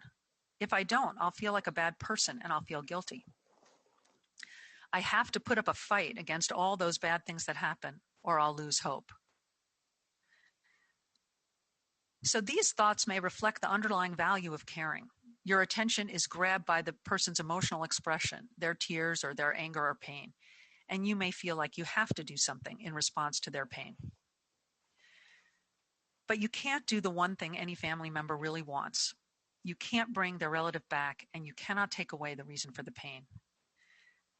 If I don't, I'll feel like a bad person and I'll feel guilty. I have to put up a fight against all those bad things that happen, or I'll lose hope. So these thoughts may reflect the underlying value of caring. Your attention is grabbed by the person's emotional expression, their tears or their anger or pain, and you may feel like you have to do something in response to their pain. But you can't do the one thing any family member really wants. You can't bring their relative back, and you cannot take away the reason for the pain.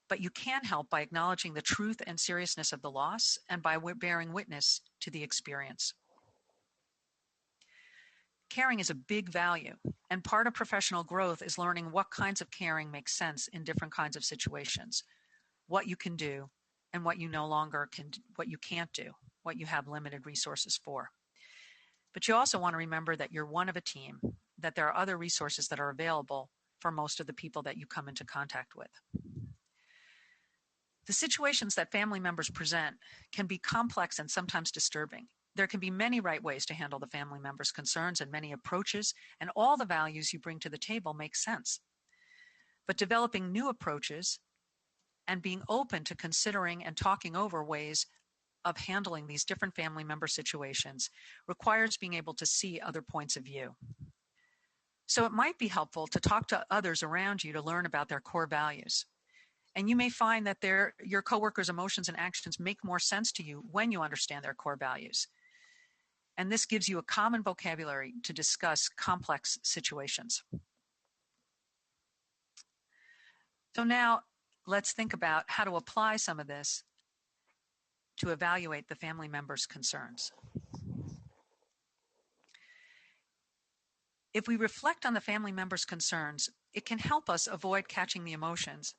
But you can help by acknowledging the truth and seriousness of the loss and by bearing witness to the experience. Caring is a big value, and part of professional growth is learning what kinds of caring make sense in different kinds of situations, what you can do, and what you no longer can, what you can't do, what you have limited resources for. But you also want to remember that you're one of a team, that there are other resources that are available for most of the people that you come into contact with. The situations that family members present can be complex and sometimes disturbing. There can be many right ways to handle the family member's concerns and many approaches, and all the values you bring to the table make sense. But developing new approaches and being open to considering and talking over ways of handling these different family member situations requires being able to see other points of view. So it might be helpful to talk to others around you to learn about their core values. And you may find that your coworkers' emotions and actions make more sense to you when you understand their core values. And this gives you a common vocabulary to discuss complex situations. So now let's think about how to apply some of this to evaluate the family member's concerns. If we reflect on the family member's concerns, it can help us avoid catching the emotions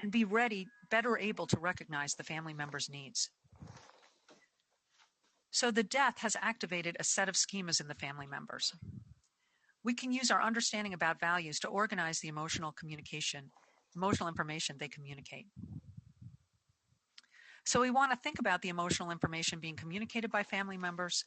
and be ready, better able to recognize the family member's needs. So the death has activated a set of schemas in the family members. We can use our understanding about values to organize the emotional information they communicate. So we want to think about the emotional information being communicated by family members.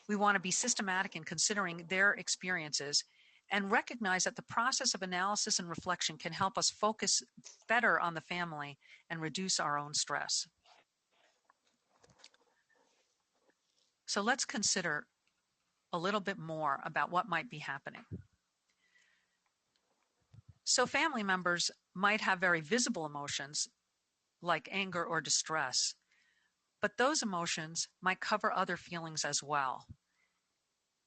We want to be systematic in considering their experiences and recognize that the process of analysis and reflection can help us focus better on the family and reduce our own stress. So let's consider a little bit more about what might be happening. So family members might have very visible emotions like anger or distress, but those emotions might cover other feelings as well.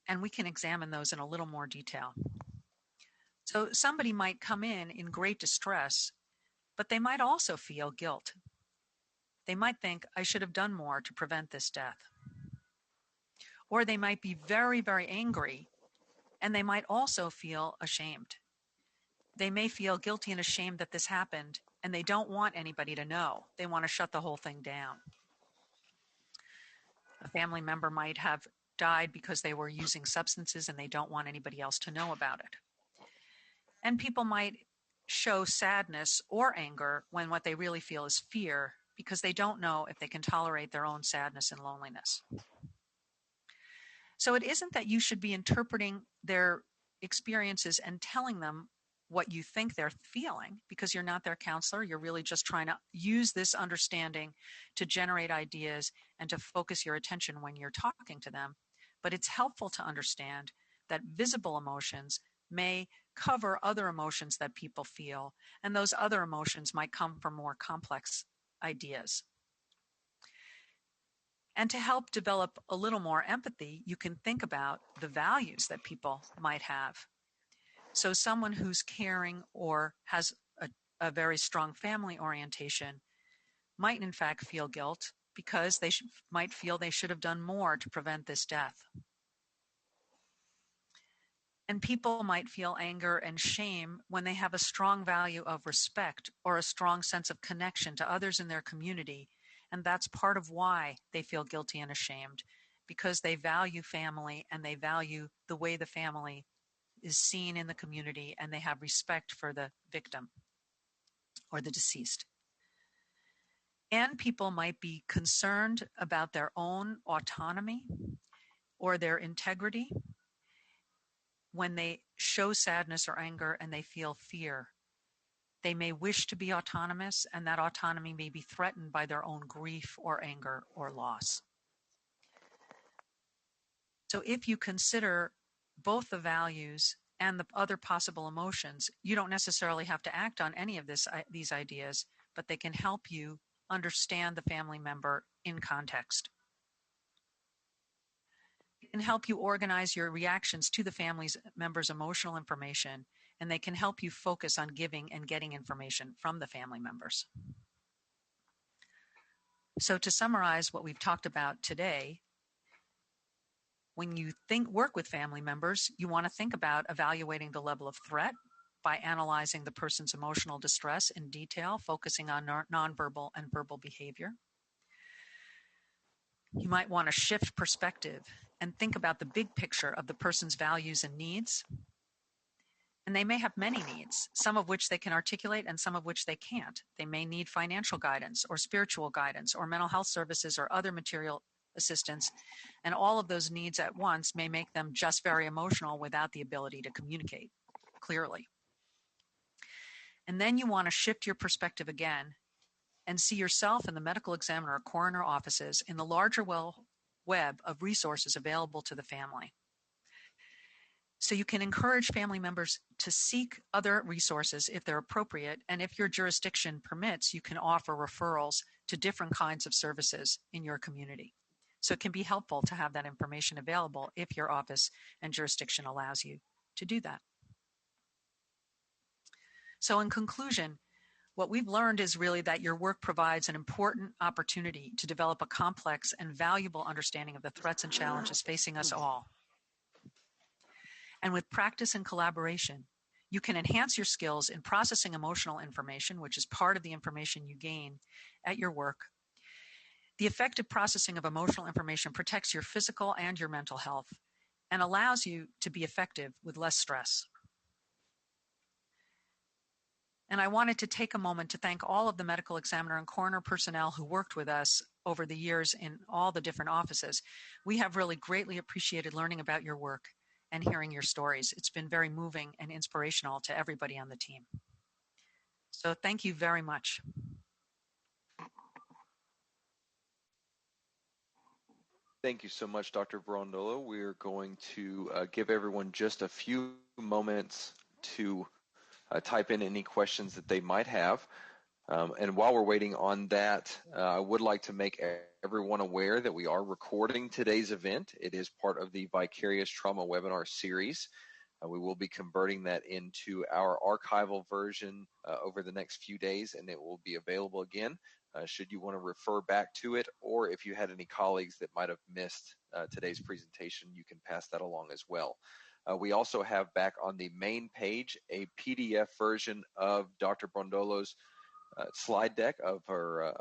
And we can examine those in a little more detail. So somebody might come in great distress, but they might also feel guilt. They might think, I should have done more to prevent this death. Or they might be very, very angry, and they might also feel ashamed. They may feel guilty and ashamed that this happened, and they don't want anybody to know. They want to shut the whole thing down. A family member might have died because they were using substances and they don't want anybody else to know about it. And people might show sadness or anger when what they really feel is fear because they don't know if they can tolerate their own sadness and loneliness. So it isn't that you should be interpreting their experiences and telling them what you think they're feeling because you're not their counselor. You're really just trying to use this understanding to generate ideas and to focus your attention when you're talking to them. But it's helpful to understand that visible emotions may cover other emotions that people feel, and those other emotions might come from more complex ideas. And to help develop a little more empathy, you can think about the values that people might have. So someone who's caring or has a very strong family orientation might in fact feel guilt because they might feel they should have done more to prevent this death. And people might feel anger and shame when they have a strong value of respect or a strong sense of connection to others in their community. And that's part of why they feel guilty and ashamed, because they value family and they value the way the family is seen in the community, and they have respect for the victim or the deceased. And people might be concerned about their own autonomy or their integrity when they show sadness or anger and they feel fear. They may wish to be autonomous, and that autonomy may be threatened by their own grief or anger or loss. So if you consider both the values and the other possible emotions, you don't necessarily have to act on any of these ideas, but they can help you understand the family member in context. It can help you organize your reactions to the family member's emotional information, and they can help you focus on giving and getting information from the family members. So to summarize what we've talked about today, when you work with family members, you want to think about evaluating the level of threat by analyzing the person's emotional distress in detail, focusing on nonverbal and verbal behavior. You might want to shift perspective and think about the big picture of the person's values and needs. And they may have many needs, some of which they can articulate and some of which they can't. They may need financial guidance or spiritual guidance or mental health services or other material assistance. And all of those needs at once may make them just very emotional without the ability to communicate clearly. And then you want to shift your perspective again and see yourself and the medical examiner or coroner offices in the larger web of resources available to the family. So you can encourage family members to seek other resources if they're appropriate, and if your jurisdiction permits, you can offer referrals to different kinds of services in your community. So it can be helpful to have that information available if your office and jurisdiction allows you to do that. So in conclusion, what we've learned is really that your work provides an important opportunity to develop a complex and valuable understanding of the threats and challenges facing us all. And with practice and collaboration, you can enhance your skills in processing emotional information, which is part of the information you gain at your work. The effective processing of emotional information protects your physical and your mental health and allows you to be effective with less stress. And I wanted to take a moment to thank all of the medical examiner and coroner personnel who worked with us over the years in all the different offices. We have really greatly appreciated learning about your work and hearing your stories. It's been very moving and inspirational to everybody on the team. So thank you very much. Thank you so much, Dr. Brondolo. We're going to give everyone just a few moments to type in any questions that they might have. And while we're waiting on that, I would like to make everyone aware that we are recording today's event. It is part of the Vicarious Trauma webinar series. We will be converting that into our archival version over the next few days, and it will be available again should you want to refer back to it, or if you had any colleagues that might have missed today's presentation, you can pass that along as well. We also have back on the main page a PDF version of Dr. Brondolo's slide deck of her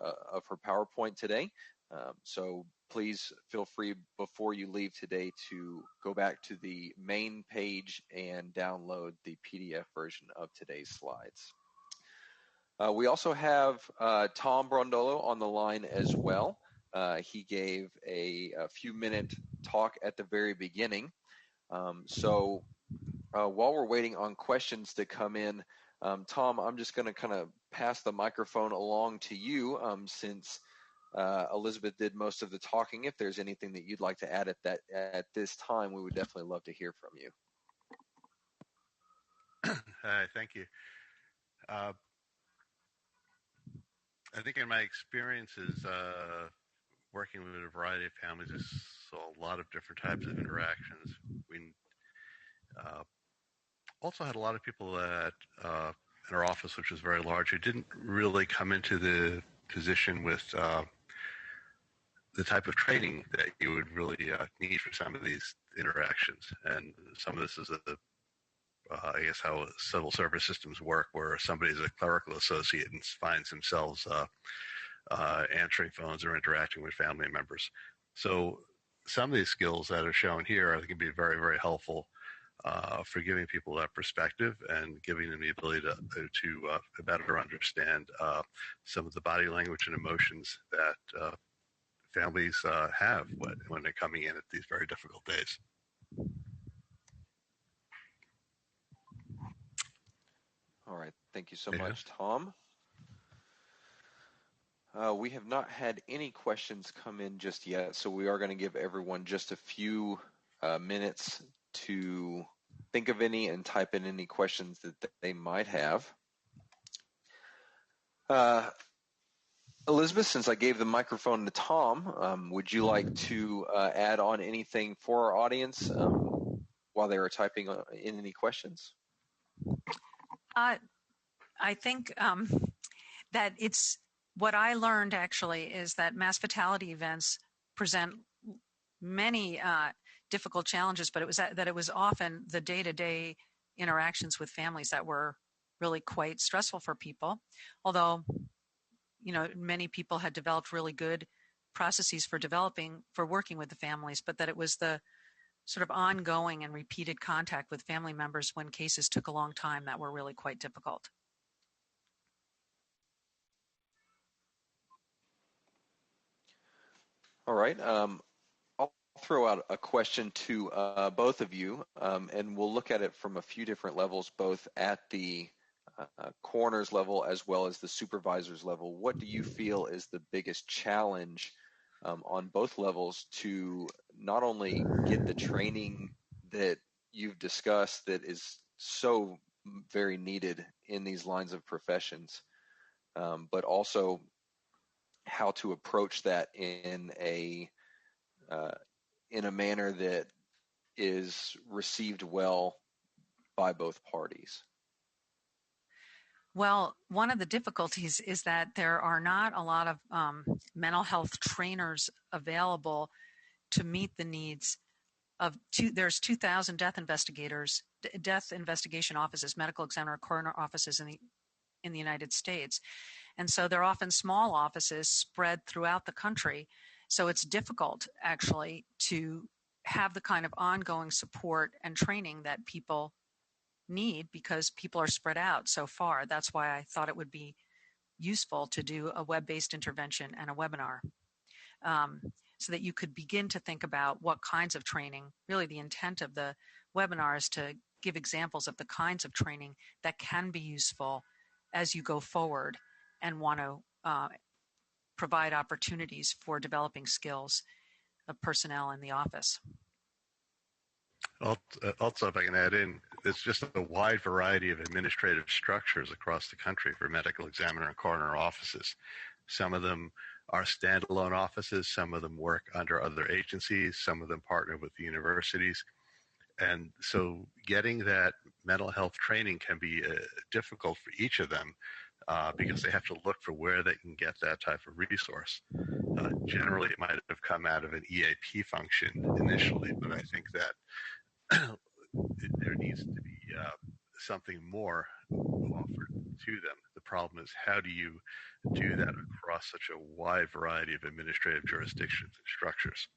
PowerPoint today. So please feel free before you leave today to go back to the main page and download the PDF version of today's slides. We also have Tom Brondolo on the line as well. He gave a few-minute talk at the very beginning. So while we're waiting on questions to come in, Tom, I'm just going to kind of pass the microphone along to you since Elizabeth did most of the talking. If there's anything that you'd like to add at this time, we would definitely love to hear from you. Hi, thank you. I think in my experiences working with a variety of families, I saw a lot of different types of interactions. We also had a lot of people that in our office, which was very large, who didn't really come into the position with the type of training that you would really need for some of these interactions. And some of this is I guess how civil service systems work, where somebody's a clerical associate and finds themselves answering phones or interacting with family members. So some of these skills that are shown here, I think, can be very, very helpful for giving people that perspective and giving them the ability to better understand some of the body language and emotions that families have when they're coming in at these very difficult days. All right. Thank you so much, Tom. We have not had any questions come in just yet, so we are going to give everyone just a few minutes to think of any and type in any questions that they might have. Elizabeth, since I gave the microphone to Tom, would you like to add on anything for our audience while they are typing in any questions? I think that it's what I learned actually is that mass fatality events present many difficult challenges, but it was often the day-to-day interactions with families that were really quite stressful for people. Although, you know, many people had developed really good processes for working with the families, but that it was the sort of ongoing and repeated contact with family members when cases took a long time that were really quite difficult. All right. I'll throw out a question to both of you, and we'll look at it from a few different levels, both at the coroner's level as well as the supervisor's level. What do you feel is the biggest challenge on both levels to not only get the training that you've discussed that is so very needed in these lines of professions, but also how to approach that in a manner that is received well by both parties? Well, one of the difficulties is that there are not a lot of mental health trainers available to meet the needs there's 2,000 death investigation offices, medical examiner, coroner offices in the United States. And so they're often small offices spread throughout the country. So it's difficult actually to have the kind of ongoing support and training that people need because people are spread out so far. That's why I thought it would be useful to do a web-based intervention and a webinar, so that you could begin to think about what kinds of training. Really, the intent of the webinar is to give examples of the kinds of training that can be useful as you go forward and want to provide opportunities for developing skills of personnel in the office. Also, if I can add in, there's just a wide variety of administrative structures across the country for medical examiner and coroner offices. Some of them are standalone offices, some of them work under other agencies, some of them partner with the universities. And so getting that mental health training can be difficult for each of them because they have to look for where they can get that type of resource. Generally, it might have come out of an EAP function initially, but I think that there needs to be something more offered to them. The problem is, how do you do that across such a wide variety of administrative jurisdictions and structures?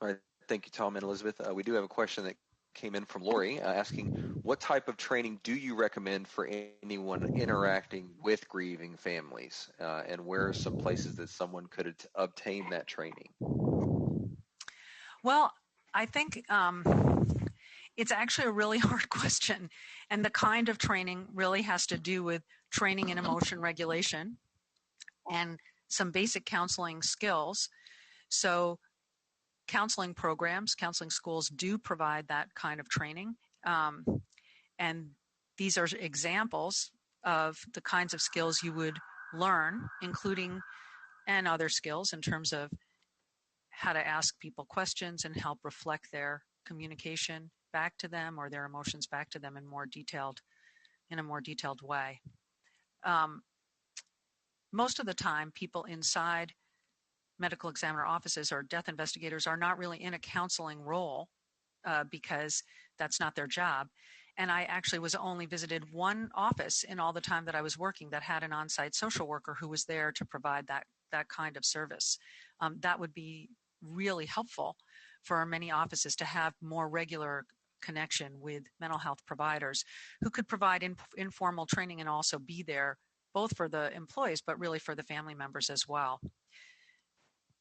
All right. Thank you, Tom and Elizabeth. We do have a question that came in from Lori asking, what type of training do you recommend for anyone interacting with grieving families? And where are some places that someone could obtain that training? Well, I think it's actually a really hard question. And the kind of training really has to do with training in emotion regulation and some basic counseling skills. So counseling programs, counseling schools do provide that kind of training. And these are examples of the kinds of skills you would learn, including and other skills in terms of how to ask people questions and help reflect their communication back to them or their emotions back to them in a more detailed way. Most of the time, people inside medical examiner offices or death investigators are not really in a counseling role because that's not their job. And I actually was only visited one office in all the time that I was working that had an on-site social worker who was there to provide that kind of service. That would be really helpful for many offices to have more regular connection with mental health providers who could provide informal training and also be there both for the employees but really for the family members as well.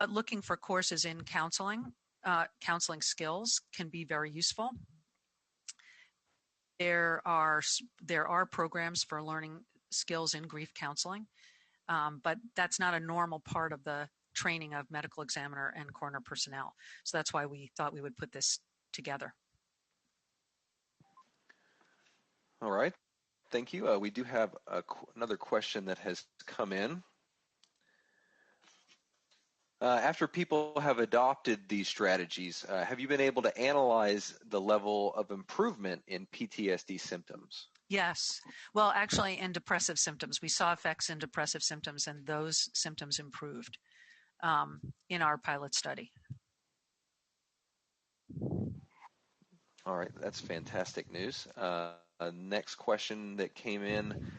But looking for courses in counseling skills can be very useful. There are programs for learning skills in grief counseling, but that's not a normal part of the training of medical examiner and coroner personnel. So that's why we thought we would put this together. All right. Thank you. We do have another question that has come in. After people have adopted these strategies, have you been able to analyze the level of improvement in PTSD symptoms? Yes. Well, actually, in depressive symptoms, we saw effects in depressive symptoms, and those symptoms improved in our pilot study. All right. That's fantastic news. Next question that came in.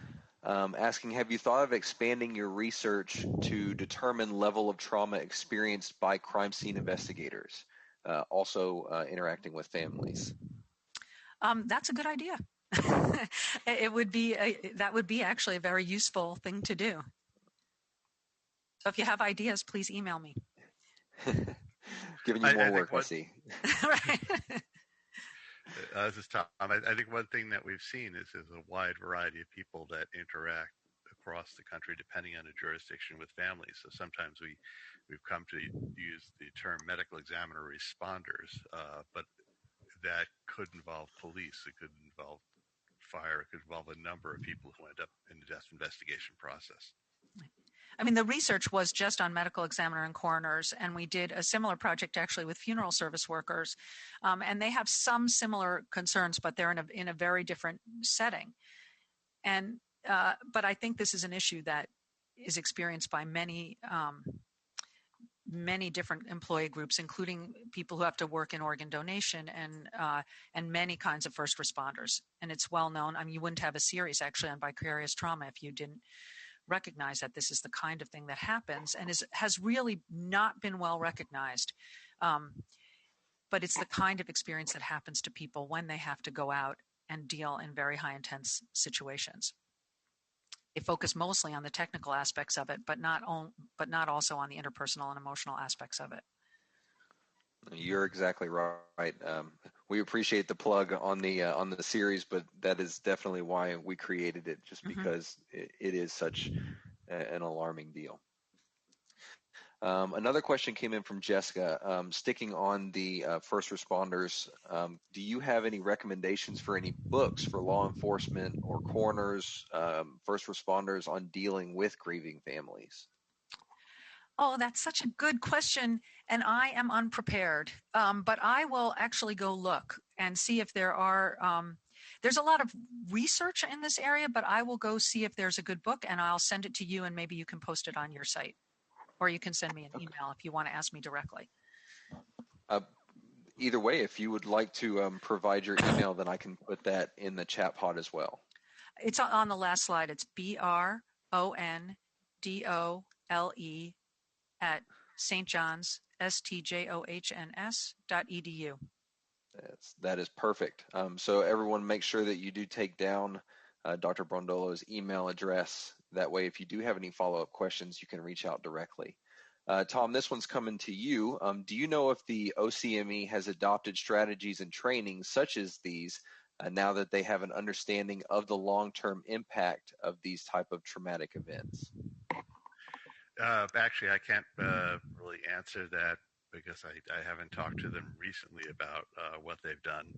Asking, have you thought of expanding your research to determine level of trauma experienced by crime scene investigators, also interacting with families? That's a good idea. That would be actually a very useful thing to do. So if you have ideas, please email me. Giving you more work, I see. Right. This is Tom. I think one thing that we've seen is there's a wide variety of people that interact across the country depending on the jurisdiction with families. So sometimes we've come to use the term medical examiner responders, but that could involve police, it could involve fire, it could involve a number of people who end up in the death investigation process. I mean, the research was just on medical examiner and coroners, and we did a similar project actually with funeral service workers, and they have some similar concerns, but they're in a very different setting. And but I think this is an issue that is experienced by many many different employee groups, including people who have to work in organ donation and many kinds of first responders. And it's well known. I mean, you wouldn't have a series actually on vicarious trauma if you didn't recognize that this is the kind of thing that happens and has really not been well recognized. But it's the kind of experience that happens to people when they have to go out and deal in very high intense situations. They focus mostly on the technical aspects of it, but not also on the interpersonal and emotional aspects of it. You're exactly right. We appreciate the plug on the series, but that is definitely why we created it, just because it is such an alarming deal. Another question came in from Jessica. Sticking on the first responders, do you have any recommendations for any books for law enforcement or coroners, first responders on dealing with grieving families? Oh, that's such a good question, and I am unprepared. But I will actually go look and see if there are. There's a lot of research in this area, but I will go see if there's a good book, and I'll send it to you, and maybe you can post it on your site. Or you can send me an email if you want to ask me directly. Either way, if you would like to provide your email, then I can put that in the chat pod as well. It's on the last slide. It's BRONDOLE at St. John's, STJOHNS.edu. That is perfect. So everyone make sure that you do take down Dr. Brondolo's email address. That way, if you do have any follow-up questions, you can reach out directly. Tom, this one's coming to you. Do you know if the OCME has adopted strategies and trainings such as these now that they have an understanding of the long-term impact of these type of traumatic events? Actually, I can't really answer that because I haven't talked to them recently about what they've done.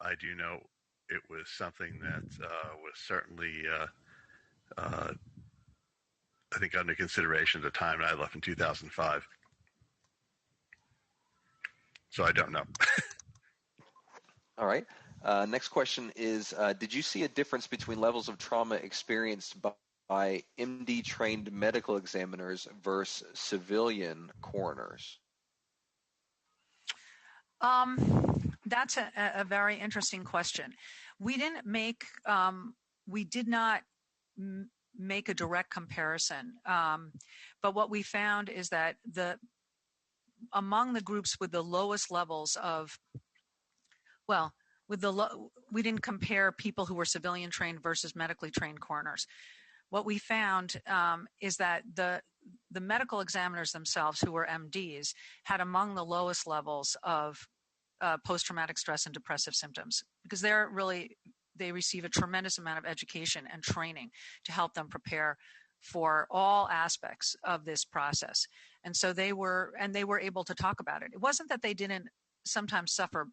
I do know it was something that was certainly I think under consideration at the time, and I left in 2005. So I don't know. All right. Next question is, did you see a difference between levels of trauma experienced by MD-trained medical examiners versus civilian coroners? That's a very interesting question. We did not make a direct comparison. But what we found is that among the groups with the lowest levels of, we didn't compare people who were civilian trained versus medically trained coroners. What we found is that the medical examiners themselves, who were MDs, had among the lowest levels of post-traumatic stress and depressive symptoms, because they receive a tremendous amount of education and training to help them prepare for all aspects of this process. And so they were able to talk about it. It wasn't that they didn't sometimes suffer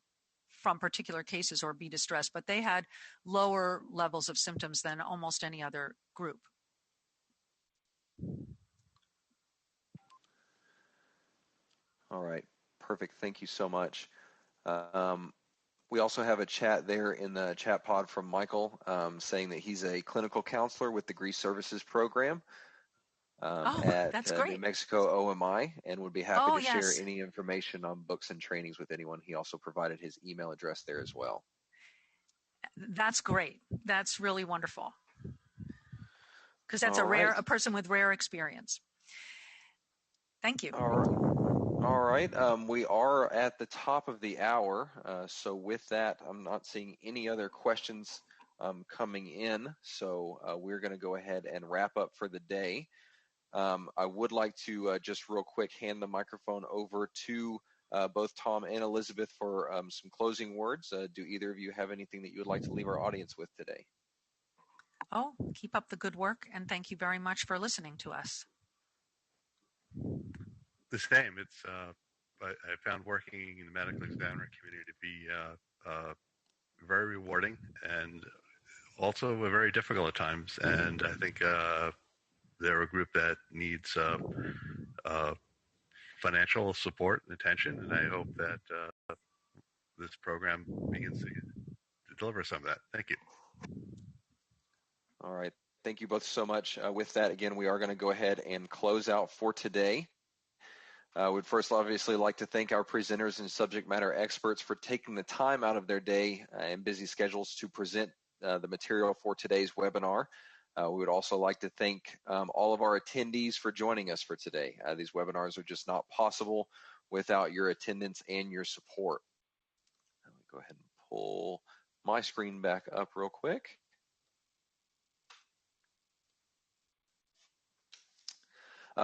from particular cases or be distressed, but they had lower levels of symptoms than almost any other group. All right. Perfect. Thank you so much. We also have a chat there in the chat pod from Michael saying that he's a clinical counselor with the Grief Services Program at that's great. New Mexico OMI, and would be happy to yes. share any information on books and trainings with anyone. He also provided his email address there as well. That's great. That's really wonderful, because that's a person with rare experience. Thank you. All right. We are at the top of the hour. So with that, I'm not seeing any other questions coming in. So we're going to go ahead and wrap up for the day. I would like to just real quick hand the microphone over to both Tom and Elizabeth for some closing words. Do either of you have anything that you would like to leave our audience with today? Oh, keep up the good work, and thank you very much for listening to us. The same. It's I found working in the medical examiner community to be very rewarding and also very difficult at times. And I think they're a group that needs financial support and attention. And I hope that this program begins to deliver some of that. Thank you. All right. Thank you both so much. With that, again, we are going to go ahead and close out for today. We'd first obviously like to thank our presenters and subject matter experts for taking the time out of their day and busy schedules to present the material for today's webinar. We would also like to thank all of our attendees for joining us for today. These webinars are just not possible without your attendance and your support. Let me go ahead and pull my screen back up real quick.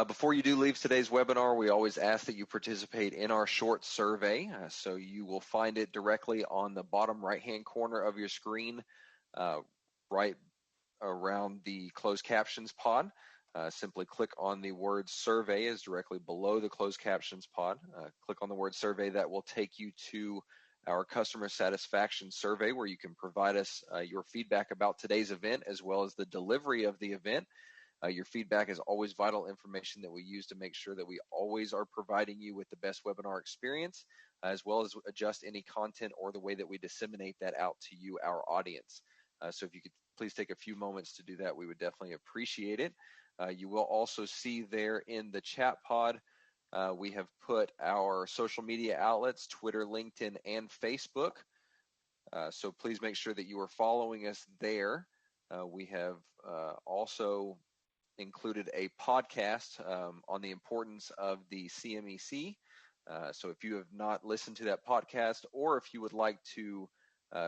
Before you do leave today's webinar, we always ask that you participate in our short survey. So you will find it directly on the bottom right-hand corner of your screen, right around the closed captions pod. Simply click on the word survey is directly below the closed captions pod. Click on the word survey. That will take you to our customer satisfaction survey, where you can provide us your feedback about today's event as well as the delivery of the event. Your feedback is always vital information that we use to make sure that we always are providing you with the best webinar experience, as well as adjust any content or the way that we disseminate that out to you, our audience. So if you could please take a few moments to do that, we would definitely appreciate it. You will also see there in the chat pod, we have put our social media outlets, Twitter, LinkedIn, and Facebook. So please make sure that you are following us there. We have also included a podcast on the importance of the CMEC. So if you have not listened to that podcast, or if you would like to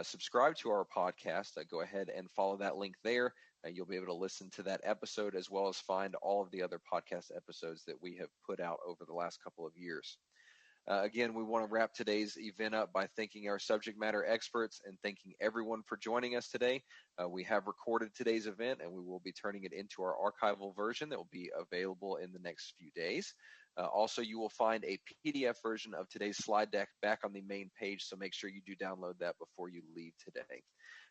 subscribe to our podcast, go ahead and follow that link there. You'll be able to listen to that episode as well as find all of the other podcast episodes that we have put out over the last couple of years. Again, we want to wrap today's event up by thanking our subject matter experts and thanking everyone for joining us today. We have recorded today's event, and we will be turning it into our archival version that will be available in the next few days. Also, you will find a PDF version of today's slide deck back on the main page, so make sure you do download that before you leave today.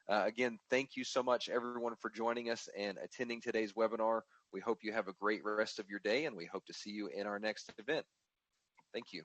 Again, thank you so much, everyone, for joining us and attending today's webinar. We hope you have a great rest of your day, and we hope to see you in our next event. Thank you.